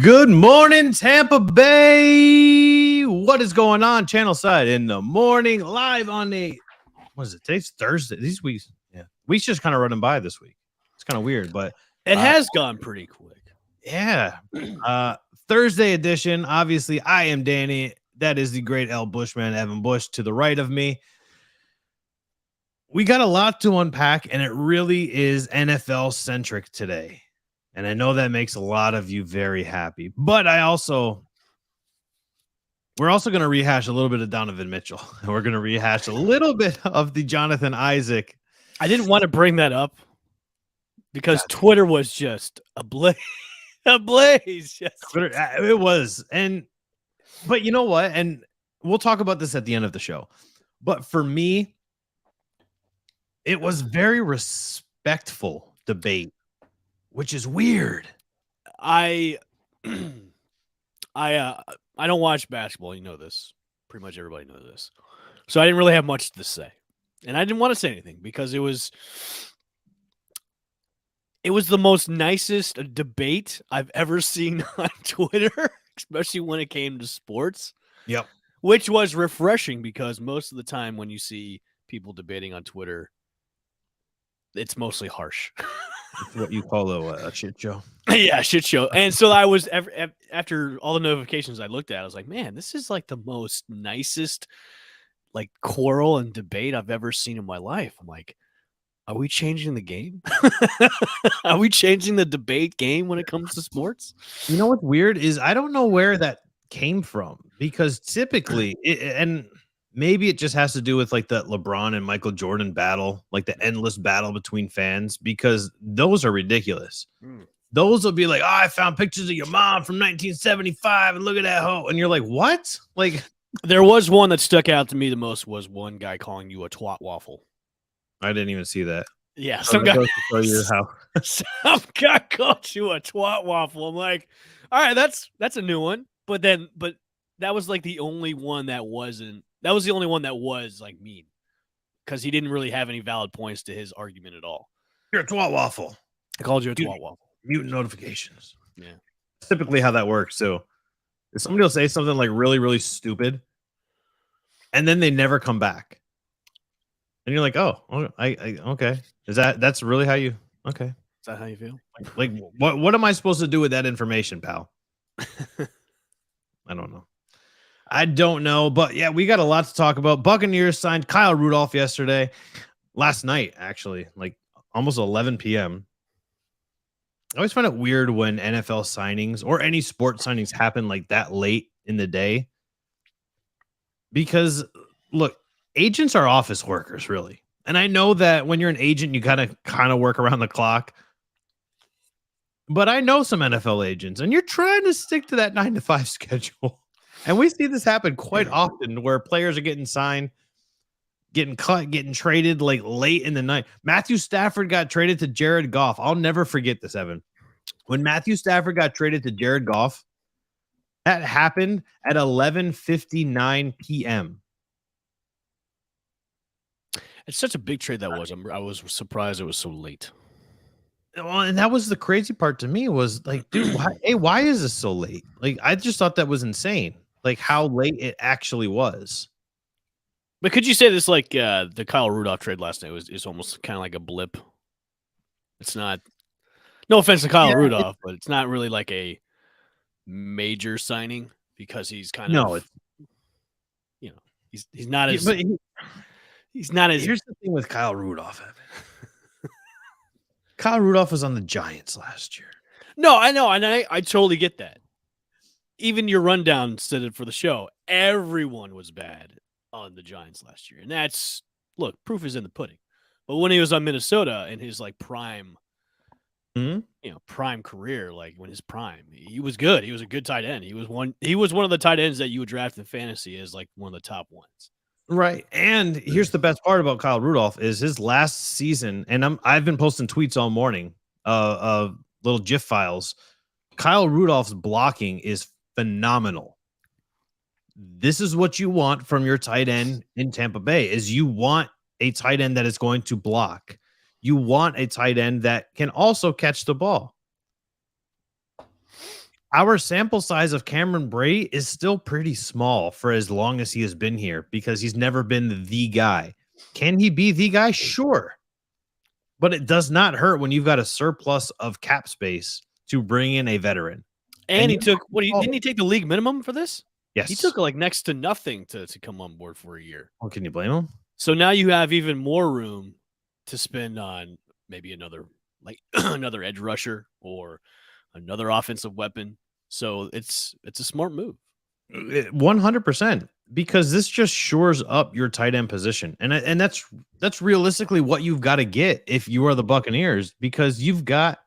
Good morning, Tampa Bay. What is going on? Channelside in the morning, live on the, what is it? Today's Thursday. These weeks, weeks just kind of running by this week. It's kind of weird, but it has gone pretty quick. Yeah. Thursday edition. Obviously, I am Danny. That is the great L. Bushman, Evan Bush, to the right of me. We got a lot to unpack, and it really is NFL centric today. And I know that makes a lot of you very happy. But we're also going to rehash a little bit of Donovan Mitchell. And we're going to rehash a little bit of the Jonathan Isaac. I didn't want to bring that up because Twitter was just ablaze. It was. But you know what? And we'll talk about this at the end of the show. But for me, it was very respectful debate, which is weird. I don't watch basketball. You know this. Pretty much everybody knows this. So I didn't really have much to say. And I didn't want to say anything because it was the most nicest debate I've ever seen on Twitter, especially when it came to sports. Yep. Which was refreshing because most of the time when you see people debating on Twitter, it's mostly harsh. It's what you call a shit show. Yeah, shit show. And so I was, after all the notifications I looked at, I was like, man, this is like the most nicest like quarrel and debate I've ever seen in my life. I'm like, are we changing the game? Are we changing the debate game when it comes to sports? You know what's weird is I don't know where that came from because typically, and maybe it just has to do with like the LeBron and Michael Jordan battle, like the endless battle between fans, because those are ridiculous. Those will be like, oh, I found pictures of your mom from 1975 and look at that hoe. And you're like, what? Like, there was one that stuck out to me the most was one guy calling you a twat waffle. I didn't even see that. Yeah, some guy show you how. Some guy called you a twat waffle. I'm like, all right, that's a new one. But that was like the only one that wasn't. That was the only one that was like mean because he didn't really have any valid points to his argument at all. You're a twat waffle. I called you a twat waffle. Mute notifications. Yeah, that's typically how that works. So if somebody will say something like really, really stupid, and then they never come back. And you're like, oh, I okay. That's really how you okay. Is that how you feel? Like what am I supposed to do with that information, pal? I don't know. I don't know, but yeah, we got a lot to talk about. Buccaneers signed Kyle Rudolph last night, actually, like almost 11 p.m. I always find it weird when NFL signings or any sports signings happen like that late in the day. Because look, agents are office workers, really. And I know that when you're an agent, you gotta kind of work around the clock. But I know some NFL agents, and you're trying to stick to that 9 to 5 schedule. And we see this happen quite often where players are getting signed, getting cut, getting traded like late in the night. Matthew Stafford got traded to Jared Goff. I'll never forget this, Evan. When Matthew Stafford got traded to Jared Goff, that happened at 11:59 p.m. It's such a big trade that was. I was surprised it was so late. Well, and that was the crazy part to me was like, dude, why is this so late? Like, I just thought that was insane. Like how late it actually was. But could you say this like the Kyle Rudolph trade last night is almost kind of like a blip? It's not. No offense to Kyle Rudolph, but it's not really like a major signing because he's kind of he's not as he's not as. Here's the thing with Kyle Rudolph. Kyle Rudolph was on the Giants last year. No, I know, and I totally get that. Even your rundown said it for the show. Everyone was bad on the Giants last year. And that's, look, proof is in the pudding. But when he was on Minnesota in his like prime, prime career, like when his prime, he was good. He was a good tight end. He was one of the tight ends that you would draft in fantasy as like one of the top ones. Right. And here's the best part about Kyle Rudolph is his last season, and I've been posting tweets all morning of little GIF files. Kyle Rudolph's blocking is phenomenal. This is what you want from your tight end in Tampa Bay is you want a tight end that is going to block. You want a tight end that can also catch the ball. our sample size of Cameron Brate is still pretty small for as long as he has been here because he's never been the guy. Can he be the guy? Sure. But it does not hurt when you've got a surplus of cap space to bring in a veteran. And he took didn't he take the league minimum for this? Yes. He took like next to nothing to come on board for a year. Well, can you blame him? So now you have even more room to spend on maybe another another edge rusher or another offensive weapon. So it's a smart move. 100%, because this just shores up your tight end position. And that's realistically what you've got to get if you are the Buccaneers, because you've got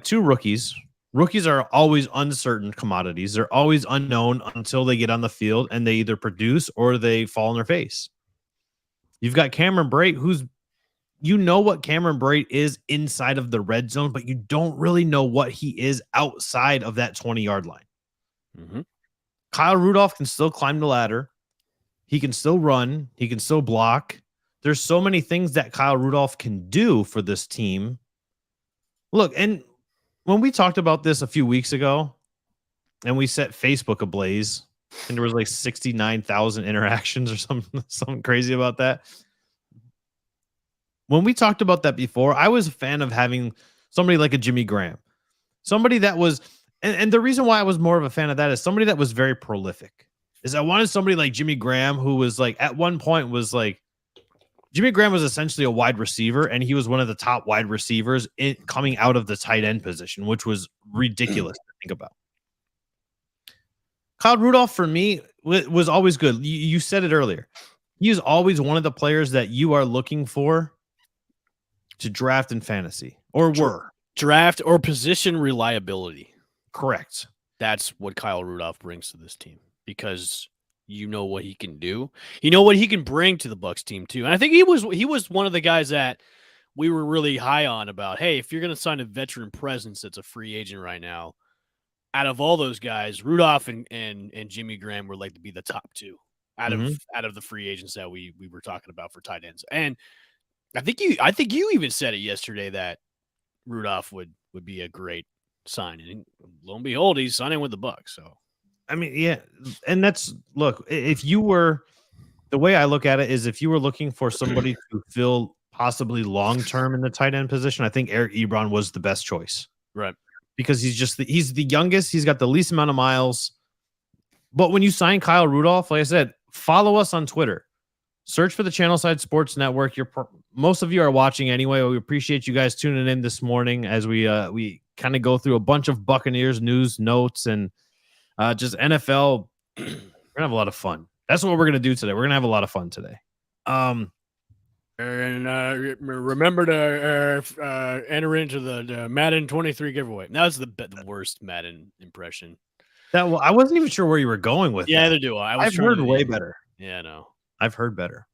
two rookies. Rookies are always uncertain commodities. They're always unknown until they get on the field and they either produce or they fall on their face. You've got Cameron Brate, you know what Cameron Brate is inside of the red zone, but you don't really know what he is outside of that 20-yard line. Mm-hmm. Kyle Rudolph can still climb the ladder. He can still run. He can still block. There's so many things that Kyle Rudolph can do for this team. Look, and when we talked about this a few weeks ago and we set Facebook ablaze and there was like 69,000 interactions or something crazy about that. When we talked about that before, I was a fan of having somebody like a Jimmy Graham, somebody that was, and the reason why I was more of a fan of that is somebody that was very prolific. Is I wanted somebody like Jimmy Graham, who was like, at one point was like, Jimmy Graham was essentially a wide receiver, and he was one of the top wide receivers coming out of the tight end position, which was ridiculous to think about. Kyle Rudolph, for me, was always good. You said it earlier. He is always one of the players that you are looking for to draft in fantasy, or were. Draft or position reliability. Correct. That's what Kyle Rudolph brings to this team, because you know what he can do. You know what he can bring to the Bucs team too. And I think he was one of the guys that we were really high on about, hey, if you're going to sign a veteran presence that's a free agent right now, out of all those guys, Rudolph and Jimmy Graham were like to be the top two out of the free agents that we were talking about for tight ends. And I think you even said it yesterday that Rudolph would be a great sign, and lo and behold, he's signing with the Bucs. So, I mean, yeah, and look, if you were, the way I look at it is, if you were looking for somebody to fill possibly long term in the tight end position, I think Eric Ebron was the best choice, right? Because he's the youngest, he's got the least amount of miles. But when you sign Kyle Rudolph, like I said, follow us on Twitter. Search for the Channelside Sports Network. Most of you are watching anyway. We appreciate you guys tuning in this morning as we kind of go through a bunch of Buccaneers news, notes, and just NFL. We're gonna have a lot of fun. That's what we're gonna do today. We're gonna have a lot of fun today. And remember to enter into the Madden 23 giveaway. That was the worst Madden impression. I wasn't even sure where you were going with. Yeah, that. neither do I. I've heard way better. Yeah, no. I've heard better.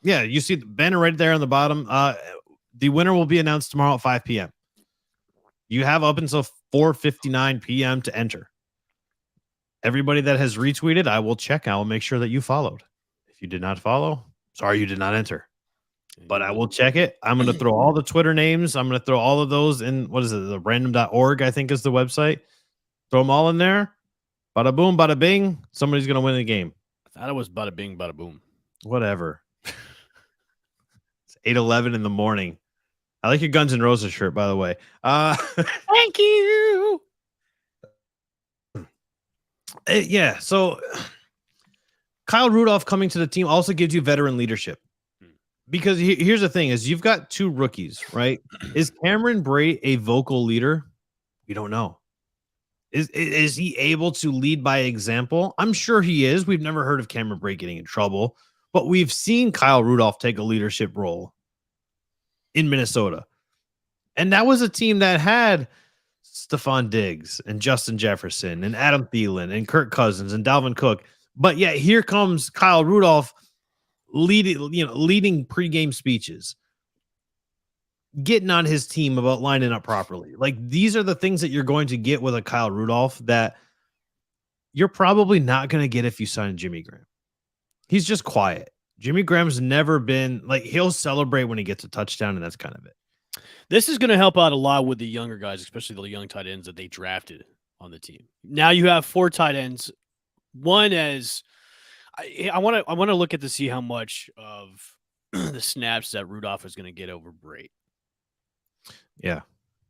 Yeah, you see the banner right there on the bottom. The winner will be announced tomorrow at 5 p.m. You have up until 4:59 p.m. to enter. Everybody that has retweeted, I will check. I will make sure that you followed. If you did not follow, sorry, you did not enter. But I will check it. I'm going to throw all the Twitter names. I'm going to throw all of those in. What is it? The random.org, I think, is the website. Throw them all in there. Bada boom, bada bing. Somebody's going to win the game. I thought it was bada bing, bada boom. Whatever. It's 8:11 in the morning. I like your Guns N' Roses shirt, by the way. Thank you. Yeah, so Kyle Rudolph coming to the team also gives you veteran leadership. Because here's the thing, is you've got two rookies, right? Is Cameron Brate a vocal leader? We don't know. Is he able to lead by example? I'm sure he is. We've never heard of Cameron Brate getting in trouble, but we've seen Kyle Rudolph take a leadership role in Minnesota. And that was a team that had Stephon Diggs and Justin Jefferson and Adam Thielen and Kirk Cousins and Dalvin Cook. But yet here comes Kyle Rudolph leading pregame speeches, getting on his team about lining up properly. Like, these are the things that you're going to get with a Kyle Rudolph that you're probably not going to get if you sign Jimmy Graham. He's just quiet. Jimmy Graham's never been like, he'll celebrate when he gets a touchdown, and that's kind of it. This is going to help out a lot with the younger guys, especially the young tight ends that they drafted on the team. Now you have 4 tight ends. One as I want to look at to see how much of the snaps that Rudolph is going to get over Brate. Yeah.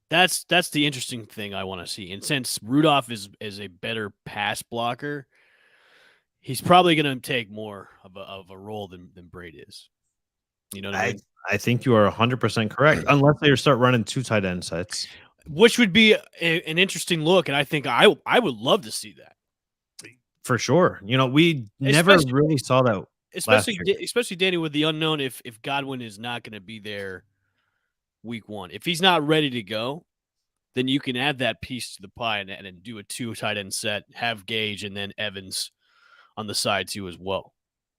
That's the interesting thing I want to see. And since Rudolph is a better pass blocker, he's probably going to take more of a role than Brate is. You know what I mean? I think you are 100% correct, unless they start running 2 tight end sets. Which would be an interesting look, and I think I would love to see that. For sure. We never really saw that. Especially Danny, with the unknown if Godwin is not going to be there week 1. If he's not ready to go, then you can add that piece to the pie and do a 2 tight end set, have Gage and then Evans on the side too as well.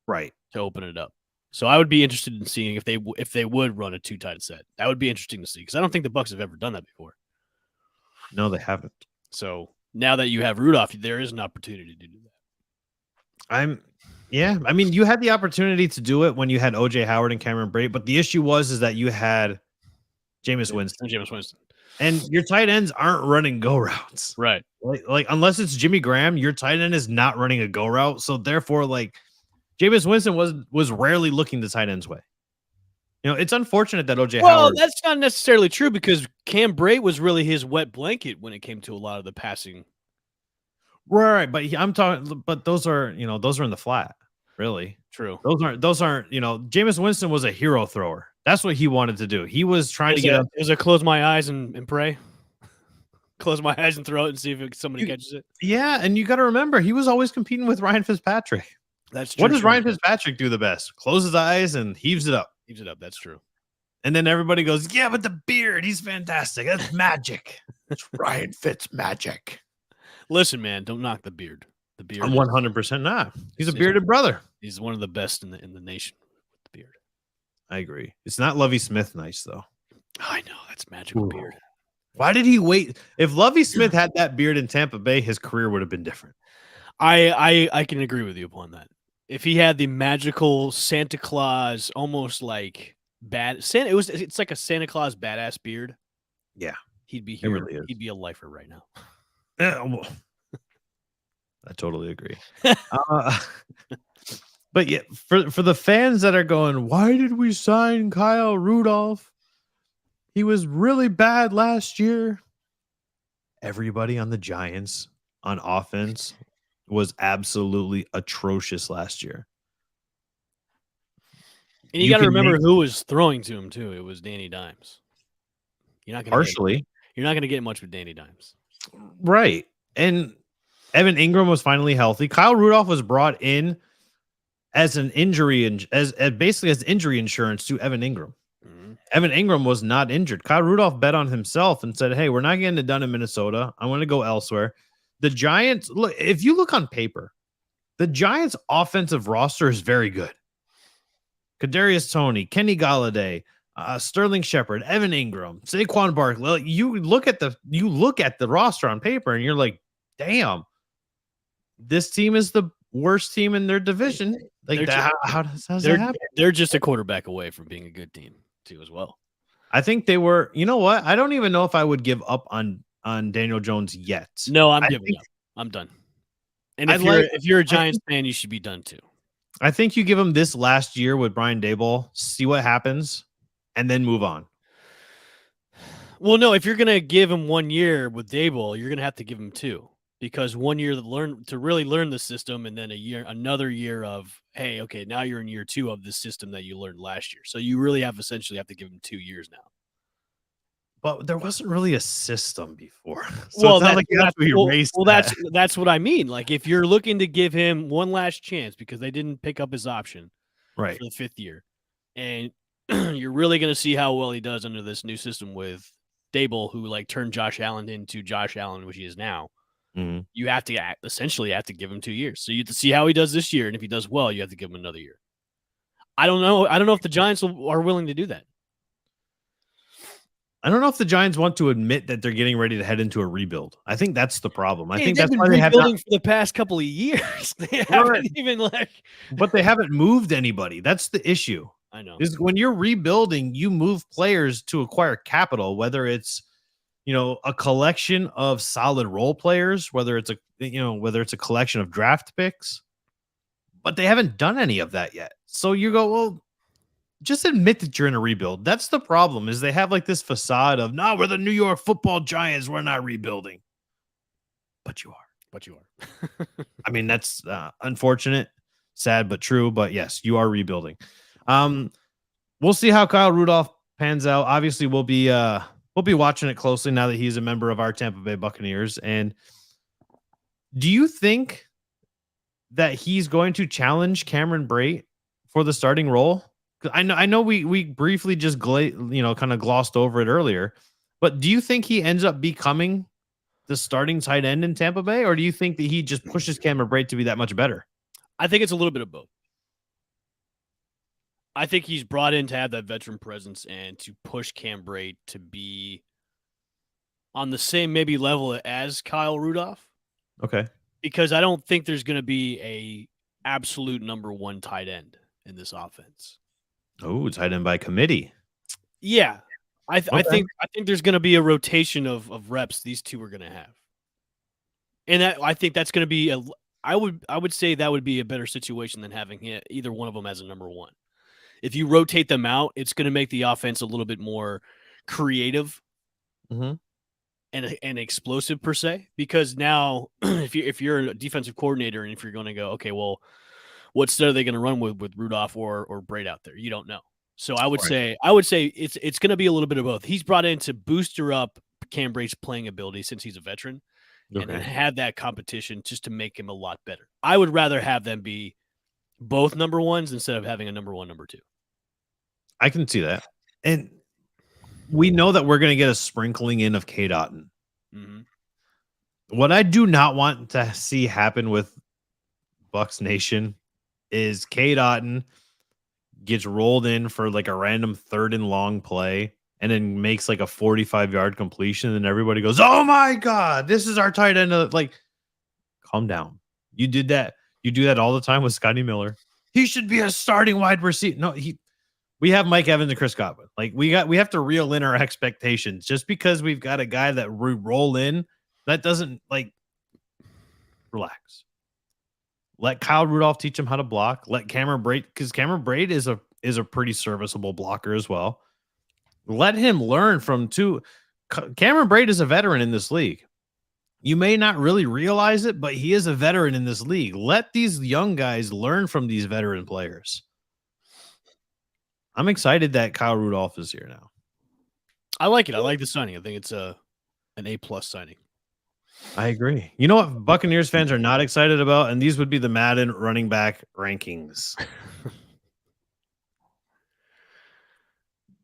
Right. To open it up. So I would be interested in seeing if they would run a 2 tight end set. That would be interesting to see because I don't think the Bucs have ever done that before. No, they haven't. So now that you have Rudolph, there is an opportunity to do that. I mean, you had the opportunity to do it when you had OJ Howard and Cameron Brate, but the issue is that you had Jameis Winston. And your tight ends aren't running go routes. Right. Like unless it's Jimmy Graham, your tight end is not running a go route. So therefore, Jameis Winston was rarely looking the tight end's way. It's unfortunate that OJ Howard. Well, that's not necessarily true because Cam Brate was really his wet blanket when it came to a lot of the passing. Right, but I'm talking. But those are in the flat. Really, true. Those aren't. Jameis Winston was a hero thrower. That's what he wanted to do. He was trying to get up. Is it close my eyes and pray? Close my eyes and throw it and see if somebody catches it. Yeah, and you got to remember he was always competing with Ryan Fitzpatrick. That's true. What does Ryan Fitzpatrick do the best? Close his eyes and heaves it up. That's true. And then everybody goes, yeah, but the beard, he's fantastic. That's magic. It's Ryan Fitz magic. Listen, man, don't knock the beard. The beard. I'm 100% not. He's a bearded brother. He's one of the best in the nation with the beard. I agree. It's not Lovie Smith nice, though. I know. That's magical beard. Why did he wait? If Lovie Smith had that beard in Tampa Bay, his career would have been different. I can agree with you upon that. If he had the magical Santa Claus, almost like it's like a Santa Claus badass beard. Yeah, he'd be here. Really he'd be a lifer right now. Yeah, well, I totally agree. But yeah, for the fans that are going, why did we sign Kyle Rudolph? He was really bad last year. Everybody on the Giants on offense was absolutely atrocious last year. And you got to remember who was throwing to him too. It was Danny Dimes. You're not going to get much with Danny Dimes. Right. And Evan Ingram was finally healthy. Kyle Rudolph was brought in as an injury and as injury insurance to Evan Ingram. Mm-hmm. Evan Ingram was not injured. Kyle Rudolph bet on himself and said, hey, we're not getting it done in Minnesota. I want to go elsewhere. The Giants, look, if you look on paper, the Giants' offensive roster is very good. Kadarius Toney, Kenny Golladay, Sterling Shepard, Evan Ingram, Saquon Barkley. You look at the roster on paper, and you're like, "Damn, this team is the worst team in their division." Like, how does that happen? They're just a quarterback away from being a good team too, as well. I think they were. You know what? I don't even know if I would give up on Daniel Jones yet. No, I'm giving up. I'm done. And if you're a Giants fan, you should be done too. I think you give him this last year with Brian Daboll, see what happens, and then move on. Well, no, if you're going to give him 1 year with Daboll, you're going to have to give him 2 because 1 year to really learn the system, and then another year of, hey, okay, now you're in year 2 of the system that you learned last year. So you really essentially have to give him 2 years now. But there wasn't really a system before. So well, it's not like you have to erase that's what I mean. Like if you're looking to give him one last chance because they didn't pick up his option right for the 5th year, and you're really going to see how well he does under this new system with Daboll, who turned Josh Allen into Josh Allen, which he is now. Mm-hmm. You have to essentially give him 2 years. So you have to see how he does this year, and if he does well, you have to give him another year. I don't know if the Giants are willing to do that. I don't know if the Giants want to admit that they're getting ready to head into a rebuild. I think that's the problem. I think that's why they have rebuilding for the past couple of years. They haven't even but they haven't moved anybody. That's the issue. I know. Is when you're rebuilding, you move players to acquire capital, whether it's a collection of solid role players, whether it's a collection of draft picks, but they haven't done any of that yet. So you go, well, just admit that you're in a rebuild. That's the problem, is they have like this facade of, no, we're the New York Football Giants, we're not rebuilding. But you are. I mean, that's unfortunate, sad, but true. But yes, you are rebuilding. We'll see how Kyle Rudolph pans out. Obviously, we'll be watching it closely now that he's a member of our Tampa Bay Buccaneers. And do you think that he's going to challenge Cam Brate for the starting role? I know we briefly just kind of glossed over it earlier, but do you think he ends up becoming the starting tight end in Tampa Bay, or do you think that he just pushes Cam Brate to be that much better? I think it's a little bit of both. I think he's brought in to have that veteran presence and to push Cam Brate to be on the same maybe level as Kyle Rudolph. Okay. Because I don't think there's going to be a absolute number one tight end in this offense. Oh, tight end by committee. Yeah. I think there's going to be a rotation of reps these two are going to have. And I think that's going to be I would say that would be a better situation than having either one of them as a number one. If you rotate them out, it's going to make the offense a little bit more creative and explosive per se. Because now, if you're a defensive coordinator and if you're going to go, okay, well, what stud are they going to run with Rudolph or Brate out there? You don't know. So I would say it's going to be a little bit of both. He's brought in to booster up Cam Brate's playing ability since he's a veteran, and then have that competition just to make him a lot better. I would rather have them be both number ones instead of having a number one, number two. I can see that, and we know that we're going to get a sprinkling in of K. Dotton. Mm-hmm. What I do not want to see happen with Bucs Nation is K. Dotton gets rolled in for like a random 3rd and long play and then makes like a 45-yard completion, and everybody goes, "Oh my God, this is our tight end." Like, calm down. You did that. You do that all the time with Scotty Miller. He should be a starting wide receiver. No, we have Mike Evans and Chris Godwin. Like, we have to reel in our expectations. Just because we've got a guy that we roll in, that doesn't, like, relax. Let Kyle Rudolph teach him how to block. Let Cam Brate, because Cam Brate is a pretty serviceable blocker as well. Let him learn from two. Cam Brate is a veteran in this league. You may not really realize it, but he is a veteran in this league. Let these young guys learn from these veteran players. I'm excited that Kyle Rudolph is here now. I like it. I like the signing. I think it's an A+ signing. I agree. You know what Buccaneers fans are not excited about? And these would be the Madden running back rankings.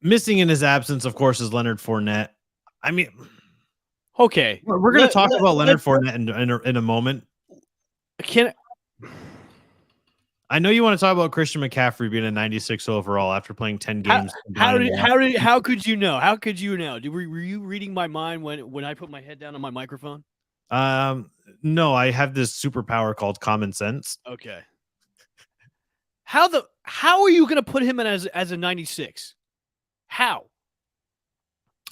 Missing in his absence, of course, is Leonard Fournette. I mean, okay. We're going to talk about Leonard Fournette in a moment. I know you want to talk about Christian McCaffrey being a 96 overall after playing 10 games. How could you know? How could you know? Were you reading my mind when I put my head down on my microphone? No, I have this superpower called common sense. Okay. How are you going to put him in as a 96? How?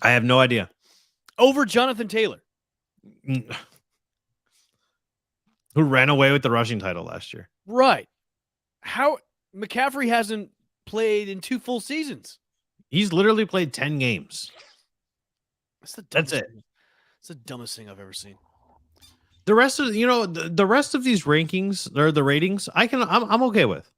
I have no idea. Over Jonathan Taylor, who ran away with the rushing title last year. Right. How McCaffrey hasn't played in 2 full seasons. He's literally played 10 games. That's it. It's the dumbest thing I've ever seen. The rest of the rest of these rankings or the ratings, I'm okay with.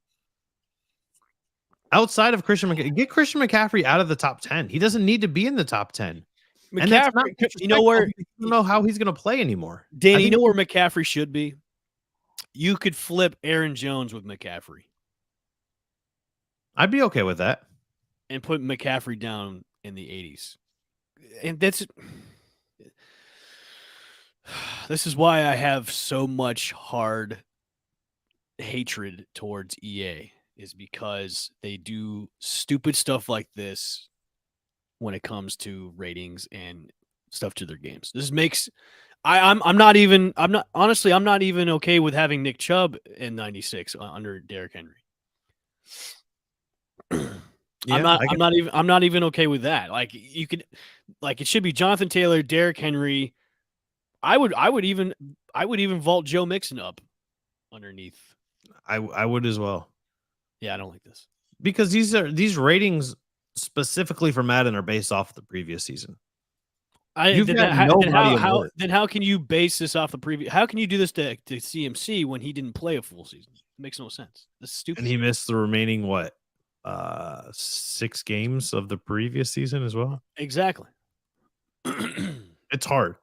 Outside of Christian McCaffrey, get Christian McCaffrey out of the top 10. He doesn't need to be in the top 10. McCaffrey, you know where? I don't know how he's going to play anymore. Danny, you know where McCaffrey should be? You could flip Aaron Jones with McCaffrey. I'd be okay with that. And put McCaffrey down in the 80s. And this is why I have so much hard hatred towards EA, is because they do stupid stuff like this when it comes to ratings and stuff to their games. This makes I'm not even okay with having Nick Chubb in 96 under Derrick Henry. Yeah, I'm not even okay with that. Like you could, like it should be Jonathan Taylor, Derrick Henry. I would even vault Joe Mixon up underneath. I would as well. Yeah, I don't like this Because these ratings specifically for Madden are based off the previous season. You've got no body of work. Then how can you base this off the previous? How can you do this to CMC when he didn't play a full season? It makes no sense. This is stupid. And he missed the remaining 6 games of the previous season as well. Exactly. It's hard.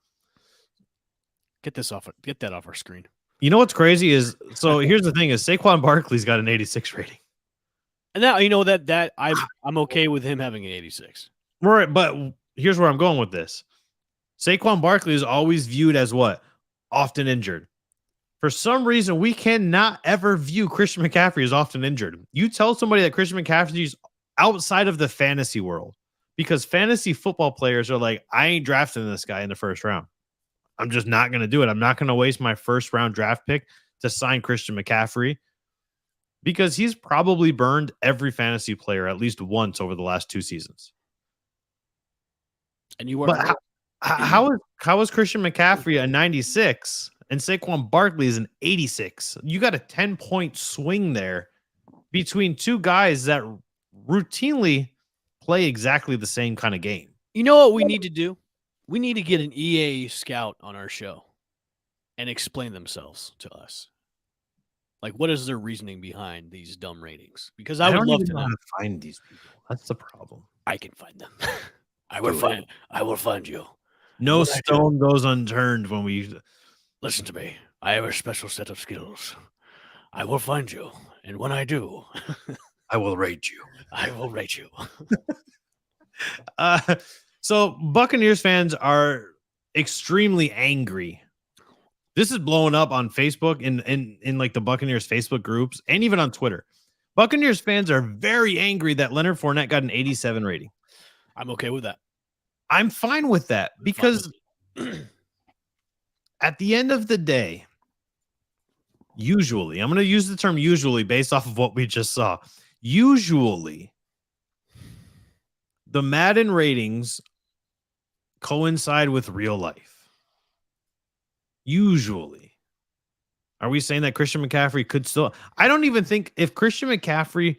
Get that off our screen. You know what's crazy is, so here's the thing: is Saquon Barkley's got an 86 rating. And now you know that I'm okay with him having an 86. Right, but here's where I'm going with this. Saquon Barkley is always viewed as what? Often injured. For some reason, we cannot ever view Christian McCaffrey as often injured. You tell somebody that Christian McCaffrey's outside of the fantasy world, because fantasy football players are like, I ain't drafting this guy in the first round. I'm just not going to do it. I'm not going to waste my first round draft pick to sign Christian McCaffrey, because he's probably burned every fantasy player at least once over the last 2 seasons. And you are. But how is Christian McCaffrey a 96 and Saquon Barkley is an 86? You got a 10-point swing there between two guys that routinely play exactly the same kind of game. You know what we need to do? We need to get an EA scout on our show and explain themselves to us. Like, what is their reasoning behind these dumb ratings? Because I would love to know how to find these people. That's the problem. I can find them. I will find you. No stone goes unturned when we listen to me. I have a special set of skills. I will find you, and when I do, I will rate you. I will rate you. So Buccaneers fans are extremely angry. This is blowing up on Facebook in like the Buccaneers Facebook groups and even on Twitter. Buccaneers fans are very angry that Leonard Fournette got an 87 rating. I'm okay with that. I'm fine with that because at the end of the day, usually, I'm going to use the term usually based off of what we just saw. Usually, the Madden ratings coincide with real life. Usually. Are we saying that Christian McCaffrey could still? I don't even think if Christian McCaffrey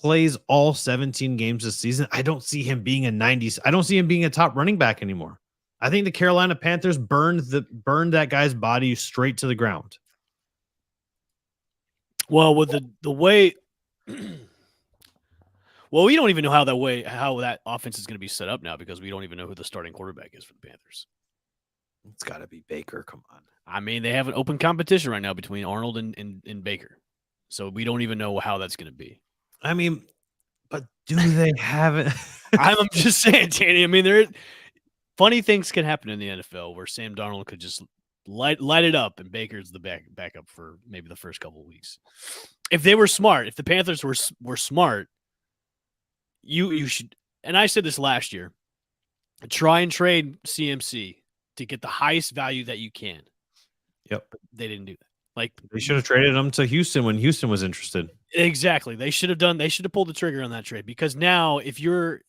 plays all 17 games this season, I don't see him being a 90s. I don't see him being a top running back anymore. I think the Carolina Panthers burned that guy's body straight to the ground. Well, with the way, well, we don't even know how that offense is going to be set up now because we don't even know who the starting quarterback is for the Panthers. It's got to be Baker. Come on. I mean, they have an open competition right now between Arnold and Baker, so we don't even know how that's going to be. I mean, but do they have it? I'm just saying, Danny. I mean, funny things can happen in the NFL where Sam Darnold could just light it up, and Baker's the backup for maybe the first couple of weeks. If they were smart, if the Panthers were smart, you should. And I said this last year: try and trade CMC to get the highest value that you can. Yep, but they didn't do that. Like they should have traded him to Houston when Houston was interested. Exactly, they should have pulled the trigger on that trade because now if you're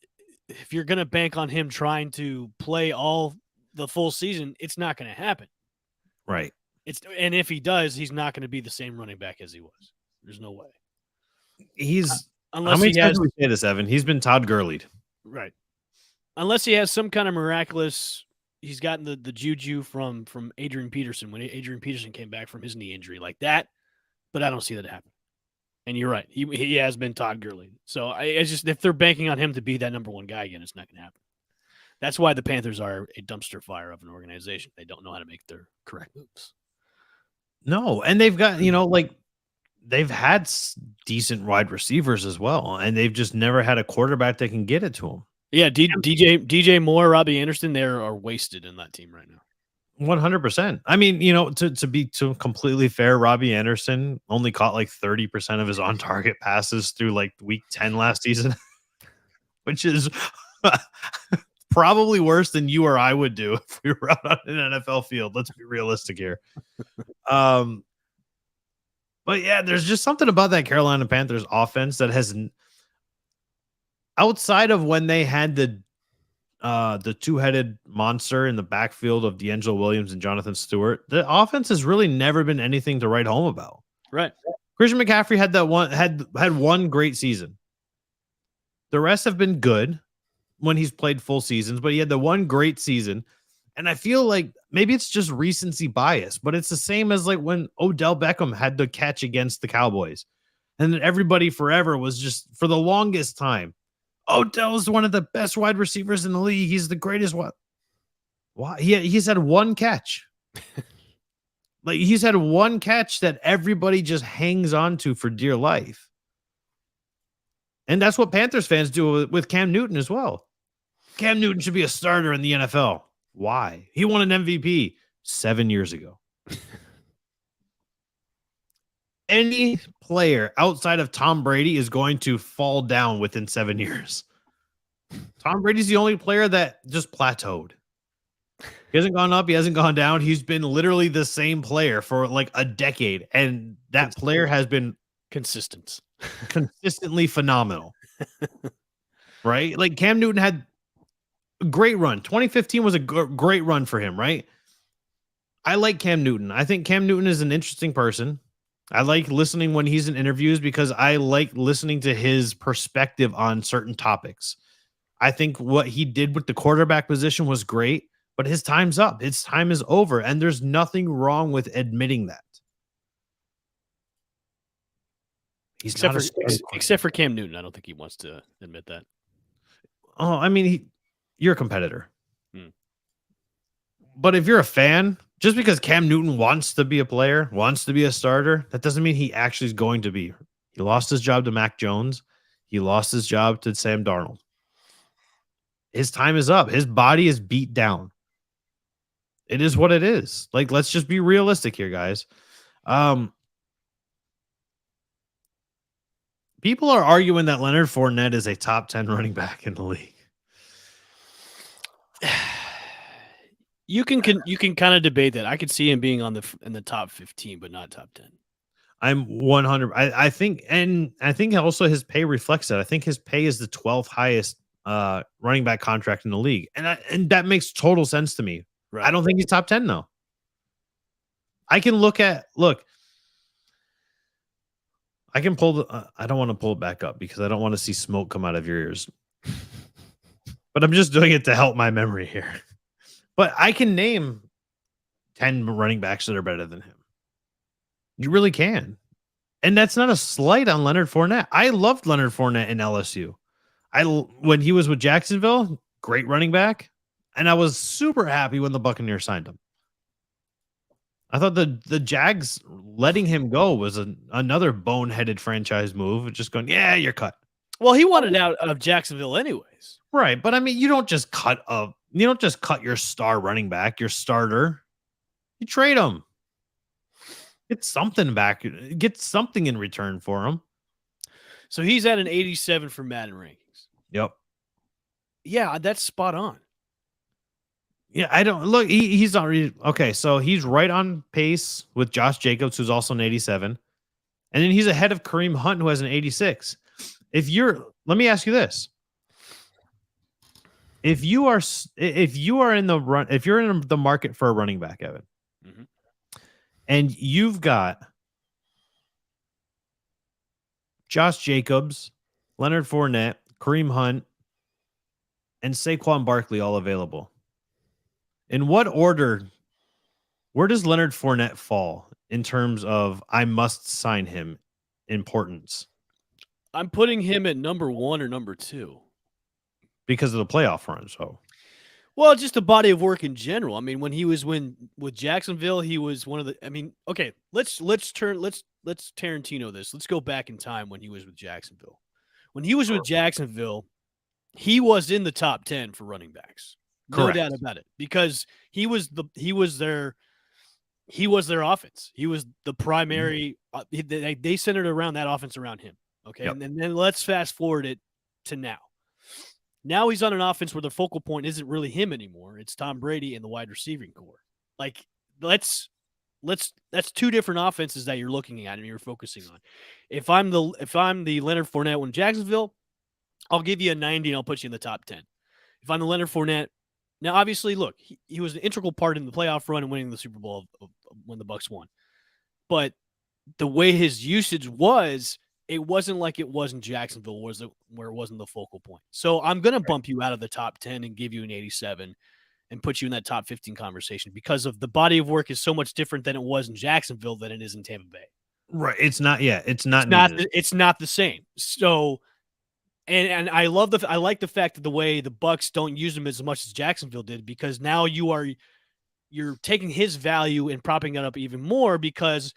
gonna bank on him trying to play all the full season, it's not gonna happen. Right. And if he does, he's not going to be the same running back as he was. There's no way. Unless how many times do we say this, Evan? He's been Todd Gurley'd. Right. Unless he has some kind of miraculous, he's gotten the juju from Adrian Peterson when Adrian Peterson came back from his knee injury like that. But I don't see that happen. And you're right. He has been Todd Gurley. So it's just if they're banking on him to be that number one guy again, it's not going to happen. That's why the Panthers are a dumpster fire of an organization. They don't know how to make their correct moves. No, and they've got, like they've had decent wide receivers as well, and they've just never had a quarterback that can get it to them. Yeah, DJ Moore, Robbie Anderson, they are wasted in that team right now. 100%. I mean, to be completely fair, Robbie Anderson only caught like 30% of his on-target passes through like week 10 last season, which is probably worse than you or I would do if we were out on an NFL field. Let's be realistic here. But yeah, there's just something about that Carolina Panthers offense that has outside of when they had the two-headed monster in the backfield of D'Angelo Williams and Jonathan Stewart, the offense has really never been anything to write home about. Right. Christian McCaffrey had one great season. The rest have been good when he's played full seasons, but he had the one great season. And I feel like maybe it's just recency bias, but it's the same as like when Odell Beckham had the catch against the Cowboys. And then everybody forever was just, for the longest time, Odell's one of the best wide receivers in the league. He's the greatest. Why? He's had one catch. Like, he's had one catch that everybody just hangs on to for dear life. And that's what Panthers fans do with Cam Newton as well. Cam Newton should be a starter in the NFL. Why? He won an MVP 7 years ago. Any player outside of Tom Brady is going to fall down within 7 years. Tom Brady's the only player that just plateaued. He hasn't gone up. He hasn't gone down. He's been literally the same player for like a decade. And that player has been consistently phenomenal. Right? Like Cam Newton had a great run. 2015 was a great run for him, right? I like Cam Newton. I think Cam Newton is an interesting person. I like listening when he's in interviews because I like listening to his perspective on certain topics. I think what he did with the quarterback position was great, but his time's up. His time is over, and there's nothing wrong with admitting that. He's except for Cam Newton. I don't think he wants to admit that. Oh, I mean, you're a competitor. But if you're a fan, just because Cam Newton wants to be a player, wants to be a starter, that doesn't mean he actually is going to be. He lost his job to Mac Jones. He lost his job to Sam Darnold. His time is up. His body is beat down. It is what it is. Like, let's just be realistic here, guys. People are arguing that Leonard Fournette is a top 10 running back in the league. You can kind of debate that. I could see him being in the top 15, but not top 10. I'm 100. I think, and I think also his pay reflects that. I think his pay is the 12th highest running back contract in the league, and that makes total sense to me. Right. I don't think he's top 10 though. I can look. I can pull I don't want to pull it back up because I don't want to see smoke come out of your ears. But I'm just doing it to help my memory here. But I can name 10 running backs that are better than him. You really can. And that's not a slight on Leonard Fournette. I loved Leonard Fournette in LSU. When he was with Jacksonville, great running back. And I was super happy when the Buccaneers signed him. I thought the Jags letting him go was another boneheaded franchise move. Just going, yeah, you're cut. Well, he wanted out of Jacksonville anyways. Right. But I mean, you don't just cut your star running back, your starter. You trade him. Get something back. Get something in return for him. So he's at an 87 for Madden rankings. Yep. Yeah, that's spot on. Yeah, I don't look. He's already okay. So he's right on pace with Josh Jacobs, who's also an 87, and then he's ahead of Kareem Hunt, who has an 86. Let me ask you this: if you are in the market for a running back, Evan, mm-hmm. and you've got Josh Jacobs, Leonard Fournette, Kareem Hunt, and Saquon Barkley all available. In what order, where does Leonard Fournette fall in terms of I must sign him importance? I'm putting him at number 1 or number 2. Because of the playoff run, so. Well, just the body of work in general. I mean, when he was with Jacksonville, he was one of the. I mean, okay, let's Tarantino this. Let's go back in time when he was with Jacksonville. When he was with Jacksonville, he was in the top 10 for running backs. No Correct. doubt about it, because he was their offense. He was the primary. They centered around that offense around him. Okay, yep. And then let's fast forward it to now. Now he's on an offense where the focal point isn't really him anymore. It's Tom Brady and the wide receiving core. Like that's 2 different offenses that you're looking at and you're focusing on. If I'm the Leonard Fournette in Jacksonville, I'll give you a 90 and I'll put you in the top 10. If I'm the Leonard Fournette, now obviously, look, he was an integral part in the playoff run and winning the Super Bowl when the Bucs won. But the way his usage was, it wasn't like it was in Jacksonville, where it wasn't the focal point. So I'm going to bump you out of the top 10 and give you an 87 and put you in that top 15 conversation because of the body of work is so much different than it was in Jacksonville than it is in Tampa Bay. Right. It's not. Yeah. It's not. It's not the same. So, and I like the fact that the way the Bucs don't use him as much as Jacksonville did, because now you're taking his value and propping it up even more because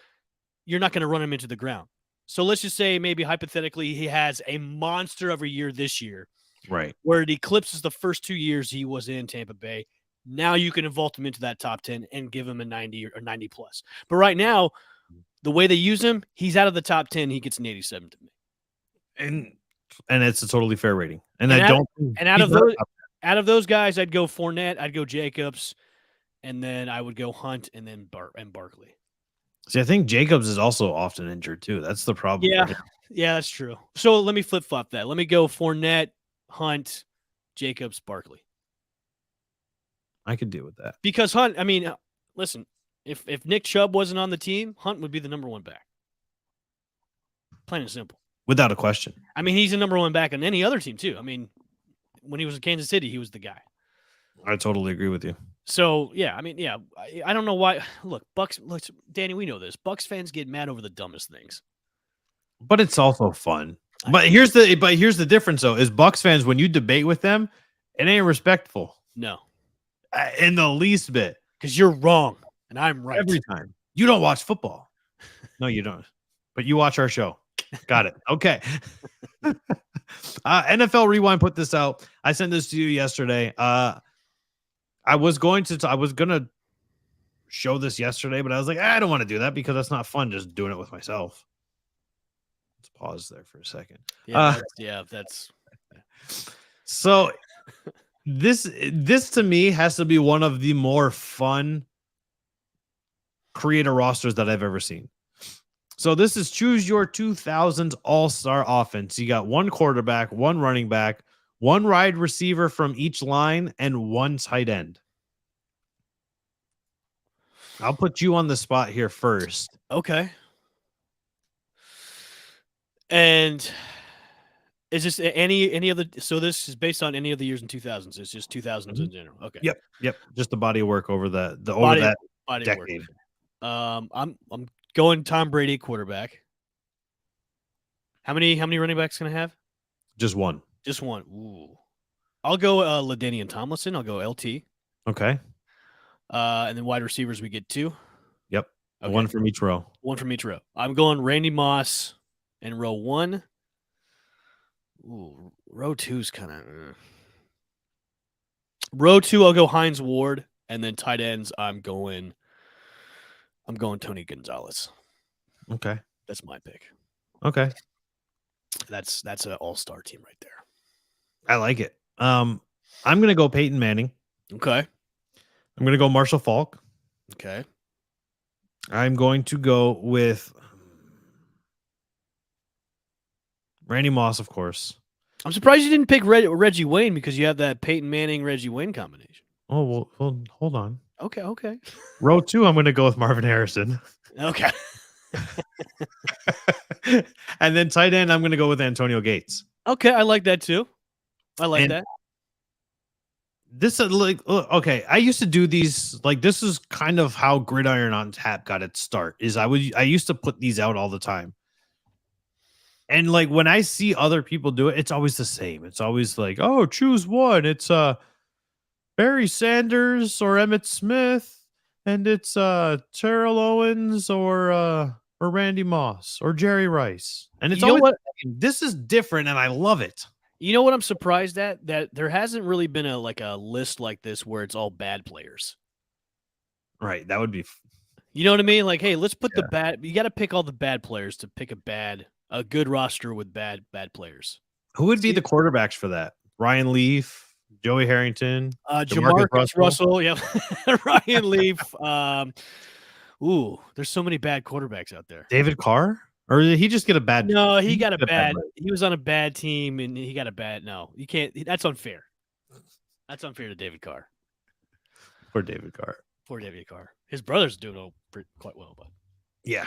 you're not going to run him into the ground. So let's just say maybe hypothetically he has a monster of a year this year, right, where it eclipses the first 2 years he was in Tampa Bay. Now you can vault him into that top 10 and give him a 90 or 90 plus. But right now, the way they use him, he's out of the top 10. He gets an 87 to me. And it's a totally fair rating. And out of those guys, I'd go Fournette, I'd go Jacobs, and then I would go Hunt and then Barkley. See, I think Jacobs is also often injured too. That's the problem. Yeah, that's true. So let me flip-flop that. Let me go Fournette, Hunt, Jacobs, Barkley. I could deal with that. Because Hunt, I mean, listen, if Nick Chubb wasn't on the team, Hunt would be the number one back. Plain and simple. Without a question. I mean, he's the number one back on any other team too. I mean, when he was in Kansas City, he was the guy. I totally agree with you. So, yeah, I mean, yeah, I don't know why. Look, Danny, we know this. Bucs fans get mad over the dumbest things. But it's also fun. But here's the difference, though, is Bucs fans, when you debate with them, it ain't respectful. No. In the least bit. Because you're wrong, and I'm right. Every time. You don't watch football. No, you don't. But you watch our show. Got it. Okay. NFL Rewind put this out. I sent this to you yesterday. I was going to show this yesterday, but I was like, I don't want to do that because that's not fun just doing it with myself. Let's pause there for a second. That's so this to me has to be one of the more fun creator rosters that I've ever seen. So this is choose your 2000s all-star offense. You got one quarterback, one running back, one wide receiver from each line, and one tight end. I'll put you on the spot here first. Okay. And is this any of the? So this is based on any of the years in 2000s. It's just 2000s in general. Okay. Yep. Just the body of work over that body decade. Work. I'm going Tom Brady quarterback. How many running backs can I have? Just one. Just one. Ooh. I'll go LaDainian Tomlinson. I'll go LT. Okay. And then wide receivers, we get two. Yep. Okay. One from each row. One from each row. I'm going Randy Moss in row one. Ooh, row two's kind of. Row two, I'll go Hines Ward, and then tight ends, I'm going Tony Gonzalez. Okay. That's my pick. Okay. That's an all-star team right there. I like it. I'm going to go Peyton Manning. Okay. I'm going to go Marshall Faulk. Okay. I'm going to go with Randy Moss, of course. I'm surprised you didn't pick Reggie Wayne because you have that Peyton Manning-Reggie Wayne combination. Oh, well, hold on. Okay. Row two, I'm going to go with Marvin Harrison. Okay. And then tight end, I'm going to go with Antonio Gates. Okay, I like that too. I like that. This okay. I used to do these this is kind of how Gridiron on Tap got its start. I used to put these out all the time, and when I see other people do it, it's always the same. It's always oh, choose one. It's Barry Sanders or Emmitt Smith, and it's Terrell Owens or Randy Moss or Jerry Rice, and it's this is different, and I love it. You know what I'm surprised at? That there hasn't really been a list like this where it's all bad players. Right. That would be. You know what I mean? Hey, let's put the bad. You got to pick all the bad players to pick a good roster with bad players. Who would be the quarterbacks for that? Ryan Leaf, Joey Harrington, Jamarcus Russell. Yeah, Ryan Leaf. There's so many bad quarterbacks out there. David Carr. Or did he just get a bad? No, he did got a get bad. rate? He was on a bad team, and he got a bad. No, you can't. That's unfair. That's unfair to David Carr. Poor David Carr. Poor David Carr. His brother's doing quite well, but Yeah,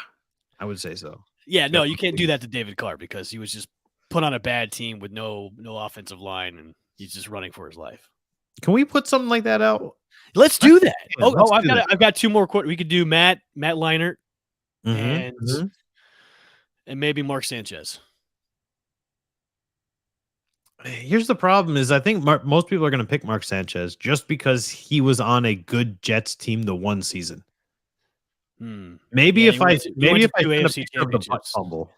I would say so. yeah, no, you can't do that to David Carr because he was just put on a bad team with no offensive line, and he's just running for his life. Can we put something like that out? Let's do that. Yeah, I've got two more. We could do Matt Leinart and maybe Mark Sanchez. Here's the problem: is I think most people are going to pick Mark Sanchez just because he was on a good Jets team the one season. Maybe if I show a picture of the butt fumble,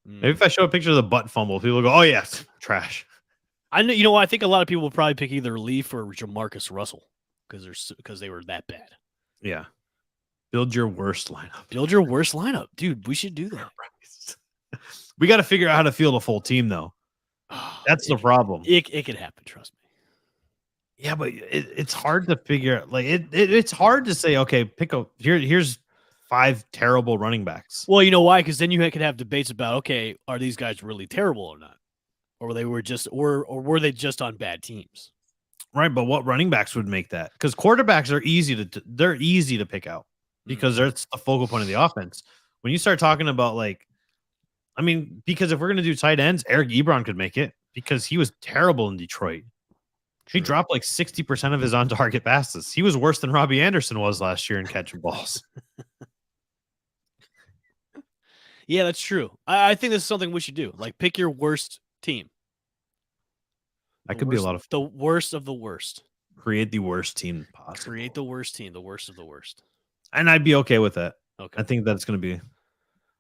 maybe if I show a picture of the butt fumble, people will go, "Oh yes, trash." I know. You know, I think a lot of people will probably pick either Leaf or Jamarcus Russell because they were that bad. Yeah, build your worst lineup. Build your worst lineup, dude. We should do that. We got to figure out how to field a full team, though. That's the problem. It could happen. Trust me. Yeah, but it's hard to figure. Like it's hard to say. Okay, here's 5 terrible running backs. Well, you know why? Because then you could have debates about, okay, are these guys really terrible or not, or were they just on bad teams? Right, but what running backs would make that? Because quarterbacks are easy to pick out because that's the focal point of the offense. When you start talking about because if we're gonna do tight ends, Eric Ebron could make it because he was terrible in Detroit. He dropped 60% of his on-target passes. He was worse than Robbie Anderson was last year in catching balls. Yeah, that's true. I think this is something we should do. Pick your worst team. That could be a lot of fun. The worst of the worst. Create the worst team possible. Create the worst team, the worst of the worst. And I'd be okay with that. Okay. I think that's going to be.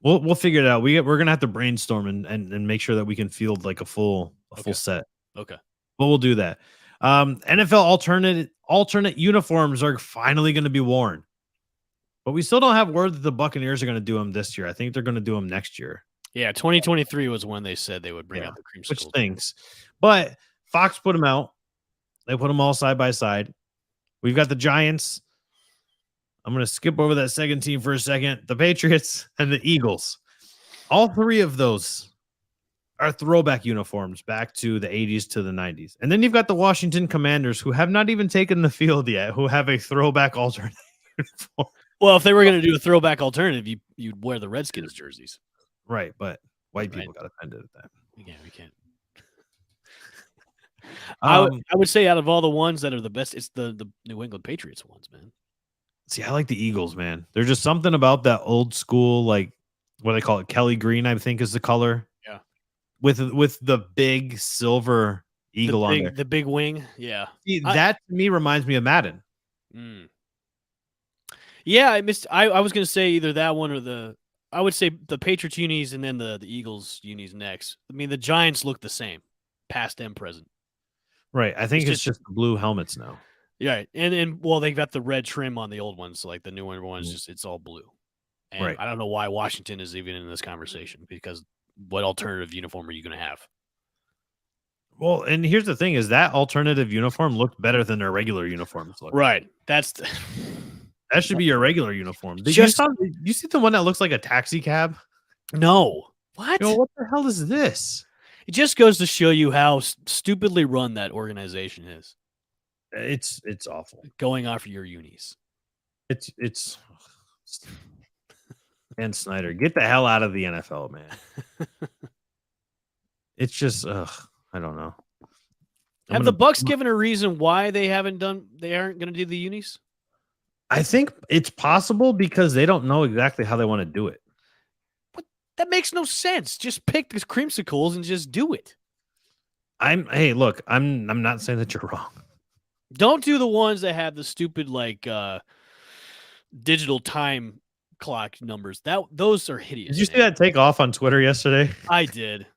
We'll figure it out. We're going to have to brainstorm and make sure that we can field a full set. Okay. But we'll do that. NFL alternate uniforms are finally going to be worn. But we still don't have word that the Buccaneers are going to do them this year. I think they're going to do them next year. Yeah, 2023 was when they said they would bring out the creamsicles. Which stinks. But Fox put them out. They put them all side by side. We've got the Giants. I'm going to skip over that second team for a second. The Patriots and the Eagles. All 3 of those are throwback uniforms back to the 80s to the 90s. And then you've got the Washington Commanders, who have not even taken the field yet, who have a throwback alternate uniform. Well, if they were going to do a throwback alternative, you'd wear the Redskins jerseys. Right, but white people got offended at that. Yeah, we can't. I would say out of all the ones that are the best, it's the New England Patriots ones, man. See, I like the Eagles, man. There's just something about that old school, what they call it, Kelly green, I think is the color. Yeah. With the big silver eagle on there. The big wing. Yeah. See, that to me reminds me of Madden. Yeah, I was going to say either that one or I would say the Patriots unis and then the Eagles unis next. I mean, the Giants look the same, past and present. Right. I think it's just the blue helmets now. Yeah. And well, they got the red trim on the old ones. The newer ones, it's all blue. And I don't know why Washington is even in this conversation because what alternative uniform are you going to have? Well, and here's the thing is that alternative uniform looked better than their regular uniforms. Right. That should be your regular uniform. You see the one that looks like a taxi cab? No. What? What the hell is this? It just goes to show you how stupidly run that organization is. It's awful. Going off your unis. It's Dan Snyder, get the hell out of the NFL, man. It's just I don't know. Have the Bucs given a reason why they aren't going to do the unis? I think it's possible because they don't know exactly how they want to do it. What? That makes no sense. Just pick the creamsicles and just do it. Hey, look, I'm not saying that you're wrong. Don't do the ones that have the stupid digital time clock numbers. Those are hideous. Did you see that take off on Twitter yesterday? I did.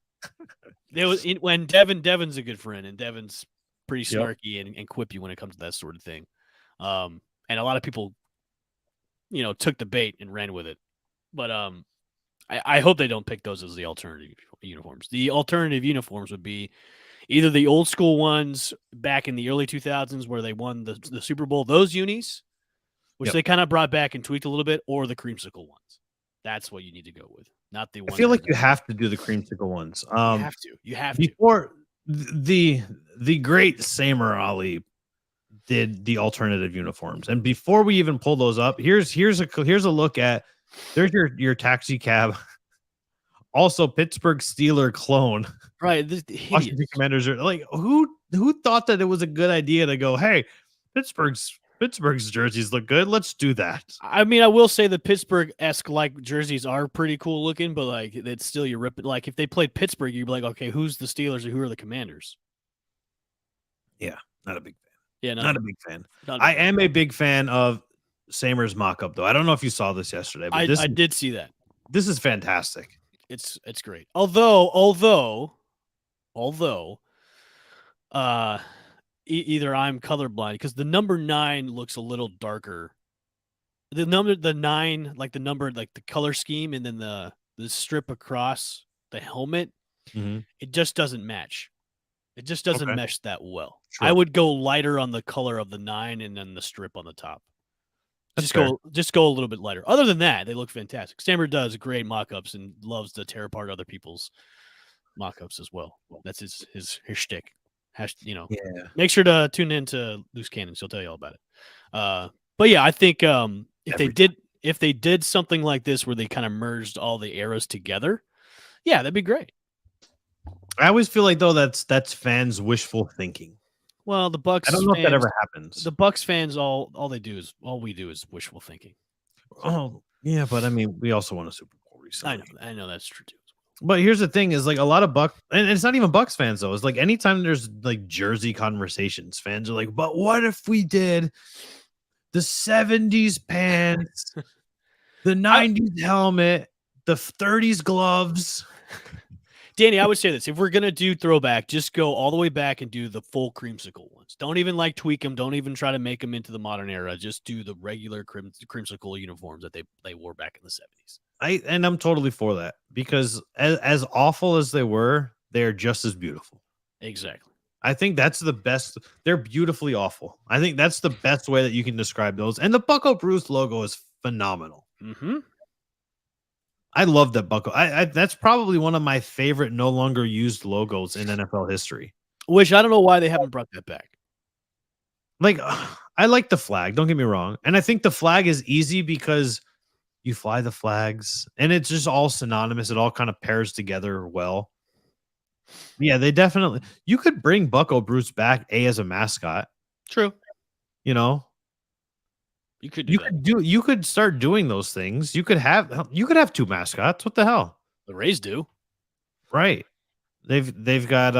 When Devin's a good friend, and Devin's pretty snarky and quippy when it comes to that sort of thing. And a lot of people, took the bait and ran with it. But I hope they don't pick those as the alternative uniforms. The alternative uniforms would be either the old school ones back in the early 2000s where they won the Super Bowl, those unis, which they kind of brought back and tweaked a little bit, or the creamsicle ones. That's what you need to go with, not the I one. feel like you have to do the creamsicle ones. You have to. Before the great Samer Ali did the alternative uniforms, and before we even pull those up, here's a look at. There's your taxi cab. Also, Pittsburgh Steeler clone. Right. Washington Commanders are like, who thought that it was a good idea to go, hey, Pittsburgh's jerseys look good. Let's do that. I mean, I will say the Pittsburgh-esque like jerseys are pretty cool looking, but like it's still you rip it. Like if they played Pittsburgh, you'd be like, okay, who's the Steelers or who are the Commanders? Yeah, not a big fan. Yeah, not a big fan. I am a big fan of Samer's mock-up, though. I don't know if you saw this yesterday, but I did see that. This is fantastic. It's great. Although, either I'm colorblind because the number 9 looks a little darker. The 9, like the number, like the color scheme, and then the strip across the helmet, it just doesn't match. It just doesn't mesh that well. Sure. I would go lighter on the color of the 9 and then the strip on the top. Just go a little bit lighter. Other than that, they look fantastic. Samer does great mock-ups and loves to tear apart other people's mock-ups as well. That's his shtick. Make sure to tune in to Loose Cannons. She'll tell you all about it. But yeah, I think if they did something like this where they kind of merged all the eras together, yeah, that'd be great. I always feel like though that's fans' wishful thinking. Well, the Bucs. I don't know if that ever happens. The Bucs fans, all we do is wishful thinking. Oh yeah, but I mean, we also won a Super Bowl recently. I know that's true too. But here's the thing: is like a lot of Bucs, and it's not even Bucs fans though. It's like anytime there's like jersey conversations, fans are like, "But what if we did the '70s pants, the '90s helmet, the '30s gloves?" Danny, I would say this. If we're going to do throwback, just go all the way back and do the full creamsicle ones. Don't even like tweak them. Don't even try to make them into the modern era. Just do the regular creamsicle uniforms that they wore back in the 70s. I'm totally for that because as awful as they were, they're just as beautiful. Exactly. I think that's the best. They're beautifully awful. I think that's the best way that you can describe those. And the Bucko Bruce logo is phenomenal. Mm-hmm. I love that Bucko. That's probably one of my favorite no longer used logos in NFL history. Which I don't know why they haven't brought that back. Like, I like the flag. Don't get me wrong. And I think the flag is easy because you fly the flags and it's just all synonymous. It all kind of pairs together well. Yeah, they definitely. You could bring Bucko Bruce back as a mascot. True. You know. You could start doing those things. You could have 2 mascots. What the hell? The Rays do. Right. They've got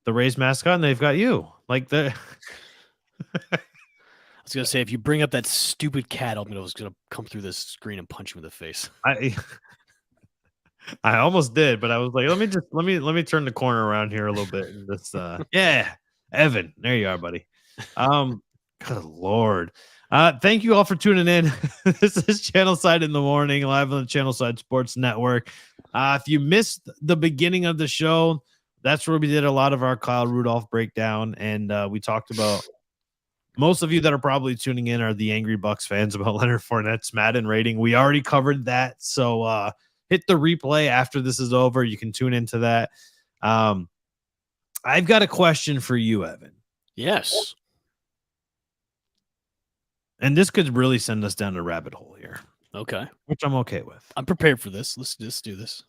the Rays mascot and they've got you. Like the I was gonna say if you bring up that stupid cat, I was gonna come through this screen and punch him in the face. I almost did, but I was like, let me turn the corner around here a little bit and just yeah, Evan. There you are, buddy. Good Lord. Thank you all for tuning in. This is Channelside in the Morning, live on the Channelside Sports Network. If you missed the beginning of the show, that's where we did a lot of our Kyle Rudolph breakdown. And we talked about, most of you that are probably tuning in are the angry Bucs fans about Leonard Fournette's Madden rating. We already covered that. So hit the replay after this is over. You can tune into that. I've got a question for you, Evan. Yes. And this could really send us down a rabbit hole here. Okay. Which I'm okay with. I'm prepared for this. Let's just do this.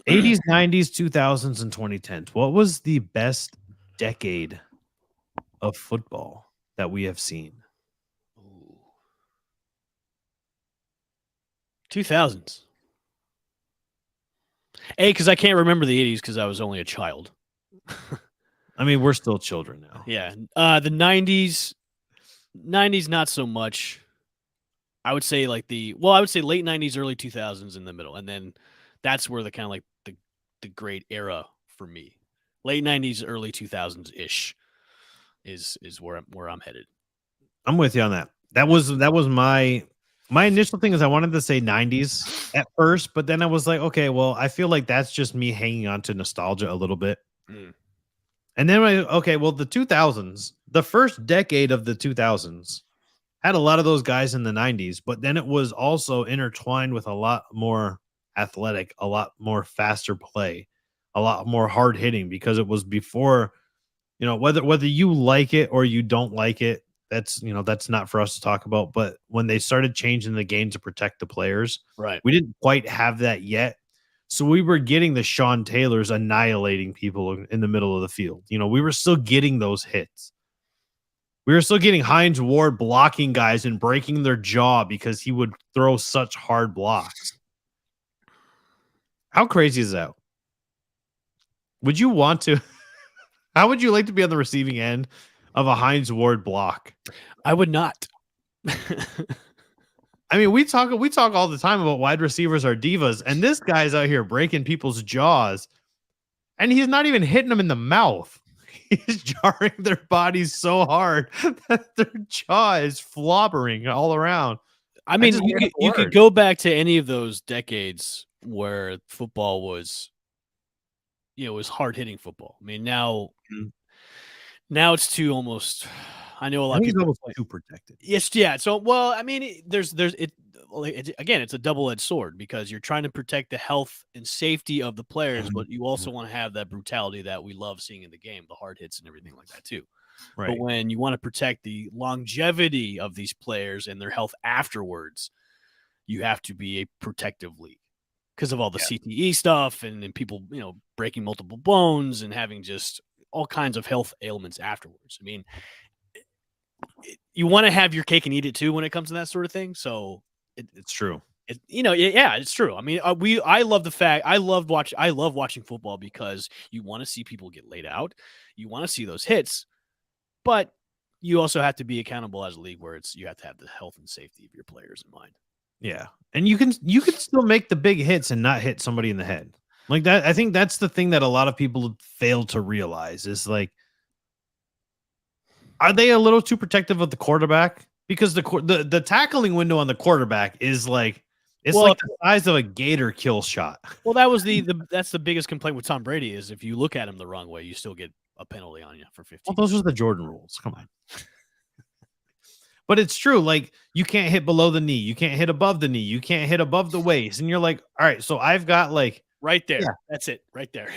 80s, 90s, 2000s, and 2010s. What was the best decade of football that we have seen? 2000s. Because I can't remember the 80s because I was only a child. I mean, we're still children now. Yeah. The 90s, not so much. I would say late 90s, early 2000s in the middle. And then that's where the kind of like the great era for me. Late 90s, early 2000s-ish is where I'm headed. I'm with you on that. That was my initial thing is I wanted to say 90s at first, but then I was like, okay, well, I feel like that's just me hanging on to nostalgia a little bit. And then the 2000s, the first decade of the 2000s had a lot of those guys in the 90s, but then it was also intertwined with a lot more athletic, a lot more faster play, a lot more hard hitting because it was before, whether you like it or you don't like it, that's not for us to talk about. But when they started changing the game to protect the players, Right. we didn't quite have that yet. So we were getting the Sean Taylors annihilating people in the middle of the field. We were still getting those hits. We were still getting Hines Ward blocking guys and breaking their jaw because he would throw such hard blocks. How crazy is that? Would you want to? How would you like to be on the receiving end of a Hines Ward block? I would not. I mean, we talk all the time about wide receivers are divas, and this guy's out here breaking people's jaws, and he's not even hitting them in the mouth. He's jarring their bodies so hard that their jaw is flobbering all around. I mean, you could go back to any of those decades where football was, was hard hitting football. I mean, now it's too almost. I know a lot of people almost too protected. Yes, yeah. So, well, I mean, again, it's a double-edged sword because you're trying to protect the health and safety of the players, but you also want to have that brutality that we love seeing in the game, the hard hits and everything like that too. Right. But when you want to protect the longevity of these players and their health afterwards, you have to be a protective league because of all the CTE stuff and people, breaking multiple bones and having just all kinds of health ailments afterwards. I mean, you want to have your cake and eat it too when it comes to that sort of thing. So it's true. It's true. I mean, I love watching football because you want to see people get laid out. You want to see those hits, but you also have to be accountable as a league where you have to have the health and safety of your players in mind. Yeah. And you can still make the big hits and not hit somebody in the head like that. I think that's the thing that a lot of people fail to realize is like, are they a little too protective of the quarterback? Because the tackling window on the quarterback is like the size of a gator kill shot. Well, that's the biggest complaint with Tom Brady is if you look at him the wrong way, you still get a penalty on you for 15. Well, those are the Jordan rules. Come on. But it's true. Like you can't hit below the knee, you can't hit above the knee, you can't hit above the waist, and you're like, all right, so I've got like. Right there. Yeah. That's it. Right there.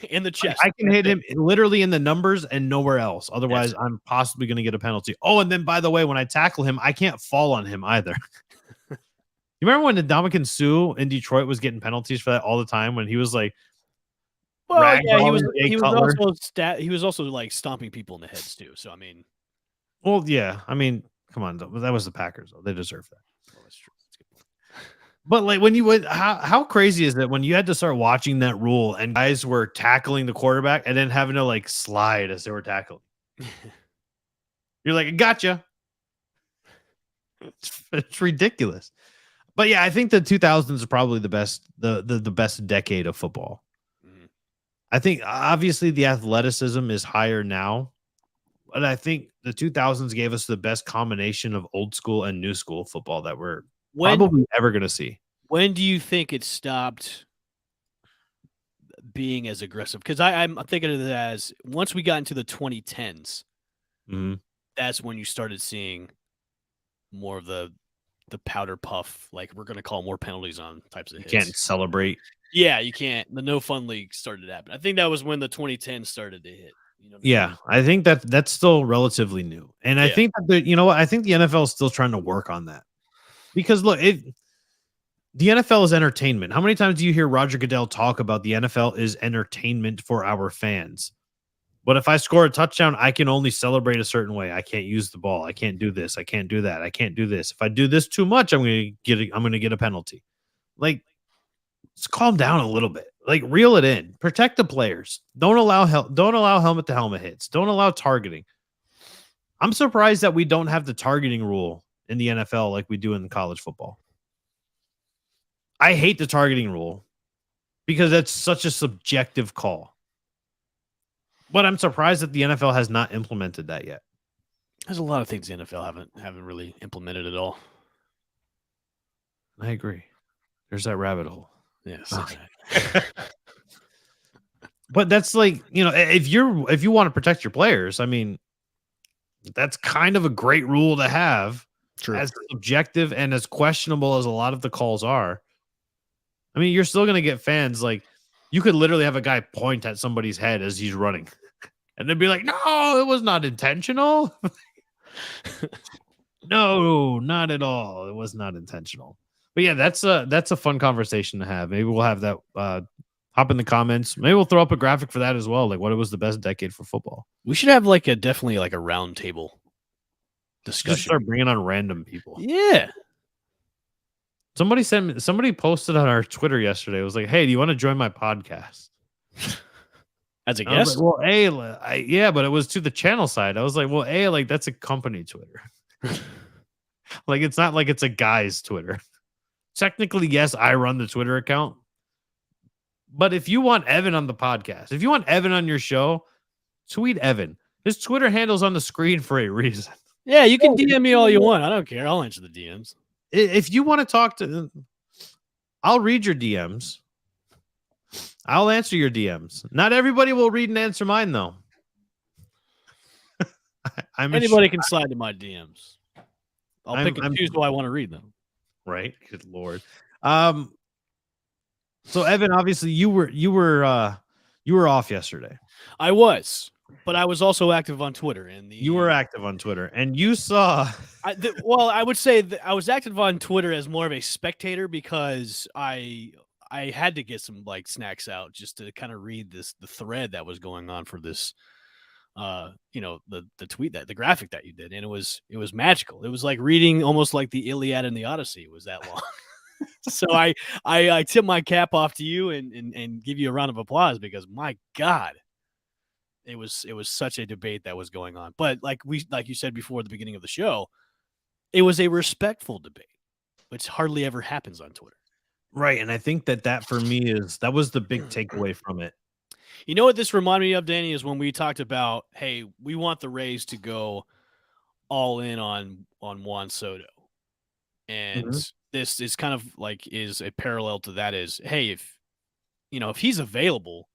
In the chest. I can hit him literally in the numbers and nowhere else. Otherwise, I'm possibly going to get a penalty. Oh, and then by the way, when I tackle him, I can't fall on him either. You remember when Ndamukong Suh in Detroit was getting penalties for that all the time when he was like, well, yeah, he was also like stomping people in the heads too. So I mean, well, yeah, I mean, come on, that was the Packers though. They deserve that. Well, that's true. But like when you would, how crazy is that when you had to start watching that rule and guys were tackling the quarterback and then having to like slide as they were tackling? You're like, I gotcha. It's ridiculous. But yeah, I think the 2000s are probably the best decade of football. Mm-hmm. I think obviously the athleticism is higher now, but I think the 2000s gave us the best combination of old school and new school football that we're probably ever going to see. When do you think it stopped being as aggressive? Because I'm thinking of it as once we got into the 2010s, that's when you started seeing more of the powder puff, like we're going to call more penalties on types of hits. You can't celebrate. Yeah, you can't. The no fun league started to happen. I think that was when the 2010s started to hit. I think that's still relatively new. And I think that I think the NFL is still trying to work on that. Because look, the NFL is entertainment. How many times do you hear Roger Goodell talk about the NFL is entertainment for our fans? But if I score a touchdown, I can only celebrate a certain way. I can't use the ball. I can't do this. I can't do that. I can't do this. If I do this too much, I'm going to get a penalty. Like, just calm down a little bit. Like, reel it in. Protect the players. Don't allow helmet to helmet hits. Don't allow targeting. I'm surprised that we don't have the targeting rule in the NFL like we do in college football. I hate the targeting rule because that's such a subjective call. But I'm surprised that the NFL has not implemented that yet. There's a lot of things the NFL haven't really implemented at all. I agree. There's that rabbit hole. Yes. But that's like, if you want to protect your players, I mean, that's kind of a great rule to have. True. as subjective and as questionable as a lot of the calls are, I mean, you're still going to get fans. Like, you could literally have a guy point at somebody's head as he's running and then be like, no, it was not intentional. No, not at all. It was not intentional. But yeah, that's a fun conversation to have. Maybe we'll have that hop in the comments. Maybe we'll throw up a graphic for that as well. Like, what was the best decade for football? We should have definitely a round table discussion. Just start bringing on random people. Yeah. Somebody posted on our Twitter yesterday. It was like, hey, do you want to join my podcast? As a guest? Like, well, yeah, but it was to the channel side. I was like, well, like that's a company Twitter. Like, it's not like it's a guy's Twitter. Technically, yes, I run the Twitter account. But if you want Evan on the podcast, if you want Evan on your show, tweet Evan. His Twitter handle's on the screen for a reason. Yeah, you can DM me all you want. I don't care. I'll answer the DMs. If you want to talk to, I'll read your DMs. I'll answer your DMs. Not everybody will read and answer mine, though. Anybody can slide to my DMs. I'll pick and choose who I want to read them. Right? Good Lord. So Evan, obviously you were off yesterday. I was, but I was also active on Twitter. You were active on Twitter, and you saw. I would say that I was active on Twitter as more of a spectator because I had to get some snacks out just to kind of read the thread that was going on for this. The tweet the graphic that you did, and it was magical. It was like reading almost like the Iliad and the Odyssey. It was that long. So I tip my cap off to you and give you a round of applause because my God, it was such a debate that was going on. But like you said before the beginning of the show, it was a respectful debate, which hardly ever happens on Twitter. Right, and I think that for me that was the big takeaway from it. You know what this reminded me of, Danny, is when we talked about, hey, we want the Rays to go all in on Juan Soto. And this is kind of is a parallel to that is, hey, if he's available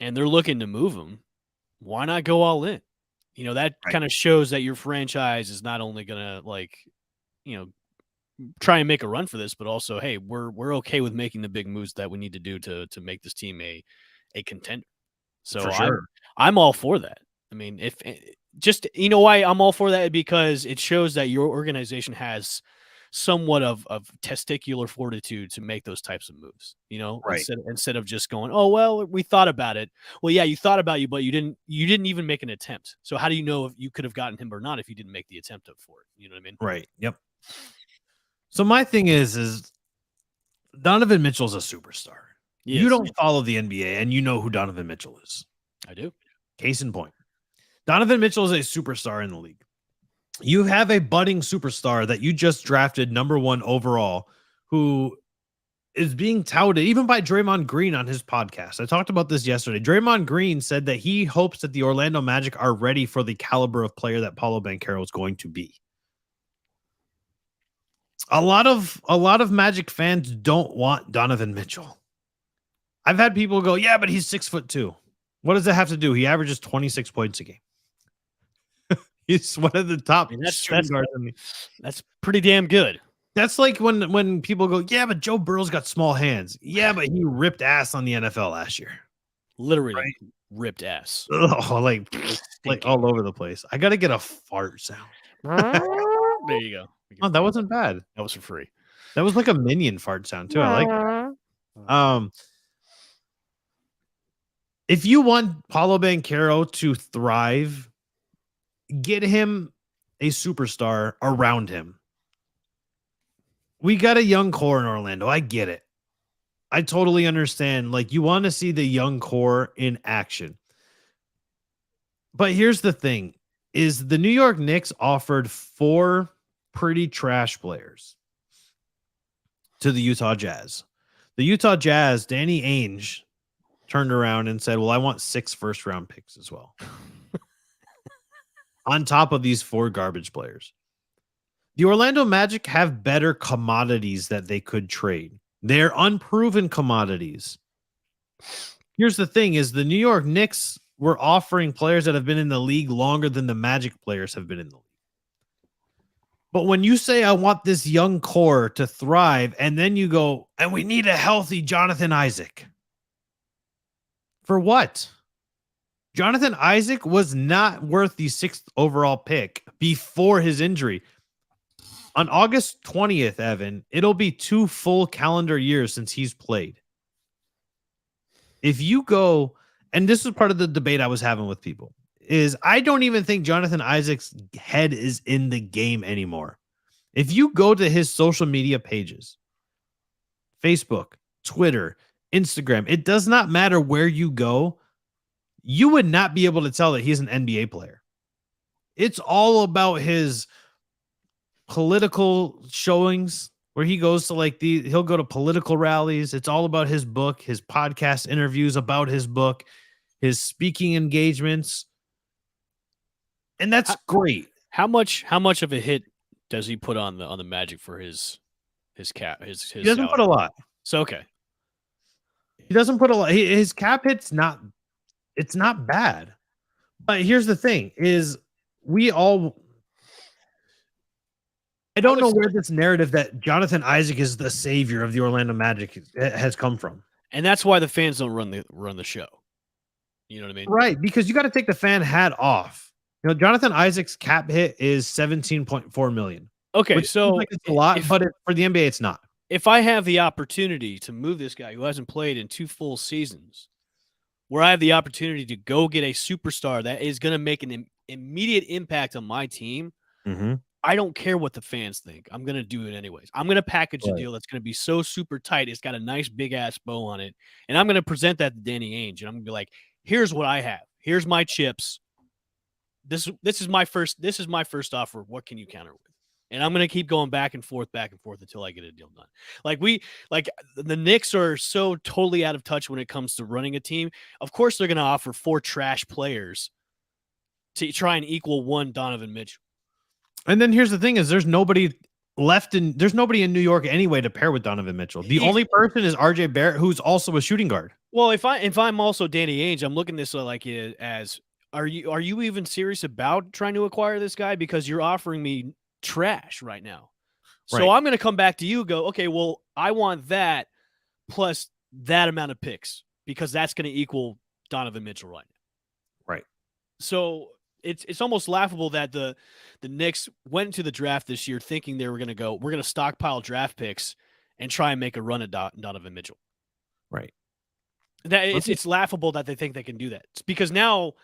and they're looking to move him, why not go all in? That kind of shows that your franchise is not only going to try and make a run for this, but also, hey, we're okay with making the big moves that we need to do to make this team a contender. So for sure. I'm all for that. I mean, if just, why I'm all for that, because it shows that your organization has somewhat of testicular fortitude to make those types of moves, right. Instead of just going, oh, well, we thought about it. Well, yeah, you thought about you, but you didn't even make an attempt. So how do you know if you could have gotten him or not if you didn't make the attempt for it? You know what I mean? Right. Yep. So my thing is Donovan Mitchell's a superstar. You don't follow the NBA, and you know who Donovan Mitchell is. I do. Case in point. Donovan Mitchell is a superstar in the league. You have a budding superstar that you just drafted #1 overall who is being touted even by Draymond Green on his podcast. I talked about this yesterday. Draymond Green said that he hopes that the Orlando Magic are ready for the caliber of player that Paolo Banchero is going to be. A lot of Magic fans don't want Donovan Mitchell. I've had people go, yeah, but he's 6'2". What does that have to do? He averages 26 points a game. He's one of the top. That's pretty damn good. That's like when people go, yeah, but Joe Burrow's got small hands. Yeah, but he ripped ass on the NFL last year. Literally ripped ass. Oh, like all over the place. I got to get a fart sound. There you go. Oh, that wasn't bad. That was for free. That was like a minion fart sound too. I like it. If you want Paolo Banchero to thrive, get him a superstar around him. We got a young core in Orlando. I get it. I totally understand. Like, you want to see the young core in action. But here's the thing, is the New York Knicks offered 4 pretty trash players to the Utah Jazz. The Utah Jazz, Danny Ainge, turned around and said, well, I want 6 first-round picks as well. On top of these 4 garbage players. The Orlando Magic have better commodities that they could trade. They're unproven commodities. Here's the thing, is the New York Knicks were offering players that have been in the league longer than the Magic players have been in the league. But when you say I want this young core to thrive, and then you go, and we need a healthy Jonathan Isaac. For what? Jonathan Isaac was not worth the 6th overall pick before his injury. On August 20th, Evan, it'll be 2 full calendar years since he's played. If you go, and this is part of the debate I was having with people, is I don't even think Jonathan Isaac's head is in the game anymore. If you go to his social media pages, Facebook, Twitter, Instagram, it does not matter where you go, you would not be able to tell that he's an NBA player. It's all about his political showings where he goes to he'll go to political rallies. It's all about his book, his podcast interviews about his book, his speaking engagements. And that's great. How much of a hit does he put on the Magic for his cap? His he doesn't salary? Put a lot. So okay. He doesn't put a lot. His cap hit's not bad. But here's the thing is I don't know where this narrative that Jonathan Isaac is the savior of the Orlando Magic has come from. And that's why the fans don't run the show. You know what I mean? Right, because you got to take the fan hat off. You know, Jonathan Isaac's cap hit is $17.4 million. Okay, so it's a lot, but for the NBA, it's not. If I have the opportunity to move this guy who hasn't played in 2 full seasons, where I have the opportunity to go get a superstar that is going to make an immediate impact on my team, I don't care what the fans think. I'm going to do it anyways. I'm going to package a deal that's going to be so super tight. It's got a nice big ass bow on it. And I'm going to present that to Danny Ainge. And I'm going to be like, here's what I have. Here's my chips. This is my first offer. What can you counter with? And I'm going to keep going back and forth until I get a deal done. The Knicks are so totally out of touch when it comes to running a team. Of course, they're going to offer 4 trash players to try and equal 1 Donovan Mitchell. And then here's the thing is there's nobody in New York anyway to pair with Donovan Mitchell. The only person is RJ Barrett, who's also a shooting guard. Well, if I'm also Danny Ainge, I'm looking at this as are you even serious about trying to acquire this guy? Because you're offering me trash right now. So I'm going to come back to you and go, okay, well, I want that plus that amount of picks because that's going to equal Donovan Mitchell right now. Right. So it's almost laughable that the Knicks went into the draft this year thinking they were going to we're going to stockpile draft picks and try and make a run at Donovan Mitchell. Right. That it's laughable that they think they can do that. It's because now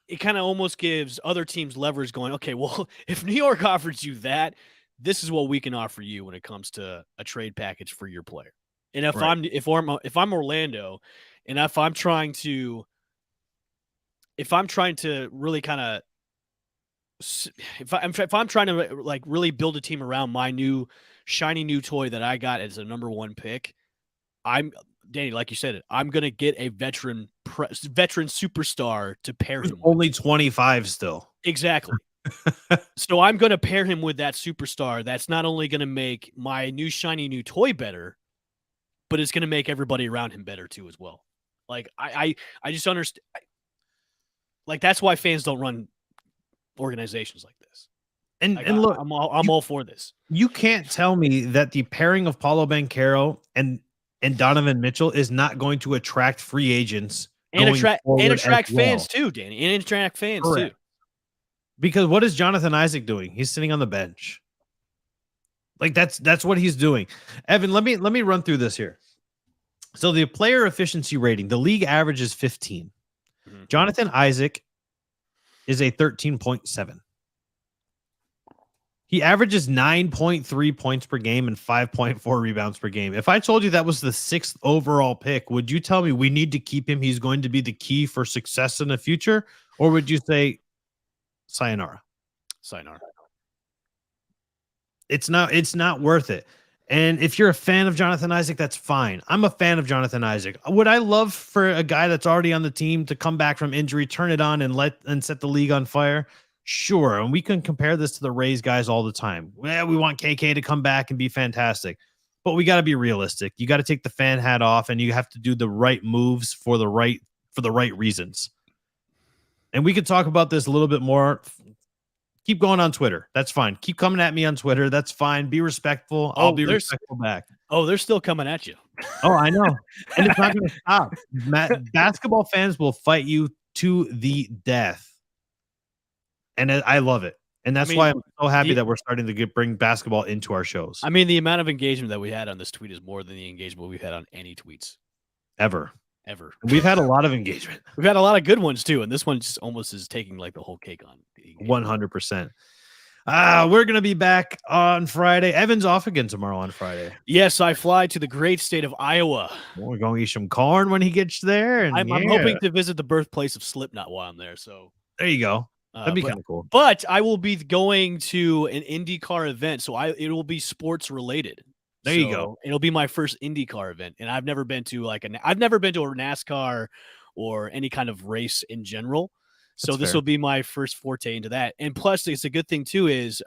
it kind of almost gives other teams leverage going, okay, well, if New York offers you that, this is what we can offer you when it comes to a trade package for your player. And if I'm Orlando and if I'm trying to really kind of if I'm trying to really build a team around my new shiny new toy that I got as a number 1 pick, Danny, like you said, I'm going to get a veteran superstar to pair him with. Only 25 still. Exactly. So I'm going to pair him with that superstar that's not only going to make my new shiny new toy better, but it's going to make everybody around him better too as well. I just understand. That's why fans don't run organizations like this. And look, I'm all for this. You can't tell me that the pairing of Paulo Banchero and Donovan Mitchell is not going to attract free agents and attract fans too, Danny, and attract fans too. Because what is Jonathan Isaac doing? He's sitting on the bench. That's what he's doing. Evan, let me run through this here. So the player efficiency rating, the league average is 15. Mm-hmm. Jonathan Isaac is a 13.7. He averages 9.3 points per game and 5.4 rebounds per game. If I told you that was the 6th overall pick, would you tell me we need to keep him? He's going to be the key for success in the future? Or would you say sayonara? Sayonara. It's not worth it. And if you're a fan of Jonathan Isaac, that's fine. I'm a fan of Jonathan Isaac. Would I love for a guy that's already on the team to come back from injury, turn it on and set the league on fire? Sure. And we can compare this to the Rays guys all the time. Well, we want KK to come back and be fantastic, but we got to be realistic. You got to take the fan hat off and you have to do the right moves for the right reasons. And we could talk about this a little bit more keep going on Twitter. That's fine. Keep coming at me on Twitter. That's fine. Be respectful. I'll be respectful back. Oh, they're still coming at you. Oh, I know. And it's not going to stop. Basketball fans will fight you to the death. And I love it. And that's why I'm so happy that we're starting to bring basketball into our shows. I mean, the amount of engagement that we had on this tweet is more than the engagement we've had on any tweets. Ever. We've had a lot of engagement. We've had a lot of good ones, too. And this one just almost is taking like the whole cake on. 100%. We're going to be back on Friday. Evan's off again tomorrow on Friday. Yes, I fly to the great state of Iowa. We're going to eat some corn when he gets there. And I'm hoping to visit the birthplace of Slipknot while I'm there. So there you go. That'd be kind of cool. But I will be going to an IndyCar event, so it will be sports related. There you go. It'll be my first IndyCar event, and I've never been to a NASCAR or any kind of race in general. So this will be my first forte into that. And plus, it's a good thing too is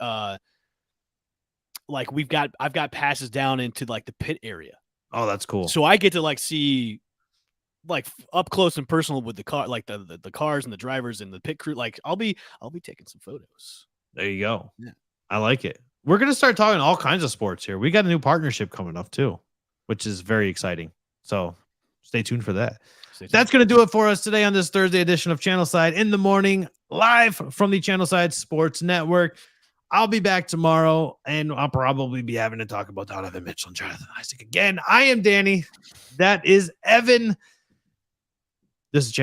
like I've got passes down into like the pit area. Oh, that's cool. So I get to like see like up close and personal with the car, like the cars and the drivers and the pit crew. Like I'll be taking some photos. There you go. Yeah. I like it. We're going to start talking all kinds of sports here. We got a new partnership coming up too, which is very exciting. So stay tuned for that. That's going to do it for us today on this Thursday edition of Channelside in the Morning, live from the Channelside Sports Network. I'll be back tomorrow, and I'll probably be having to talk about Donovan Mitchell and Jonathan Isaac again. I am Danny. That is Evan. This is Channel.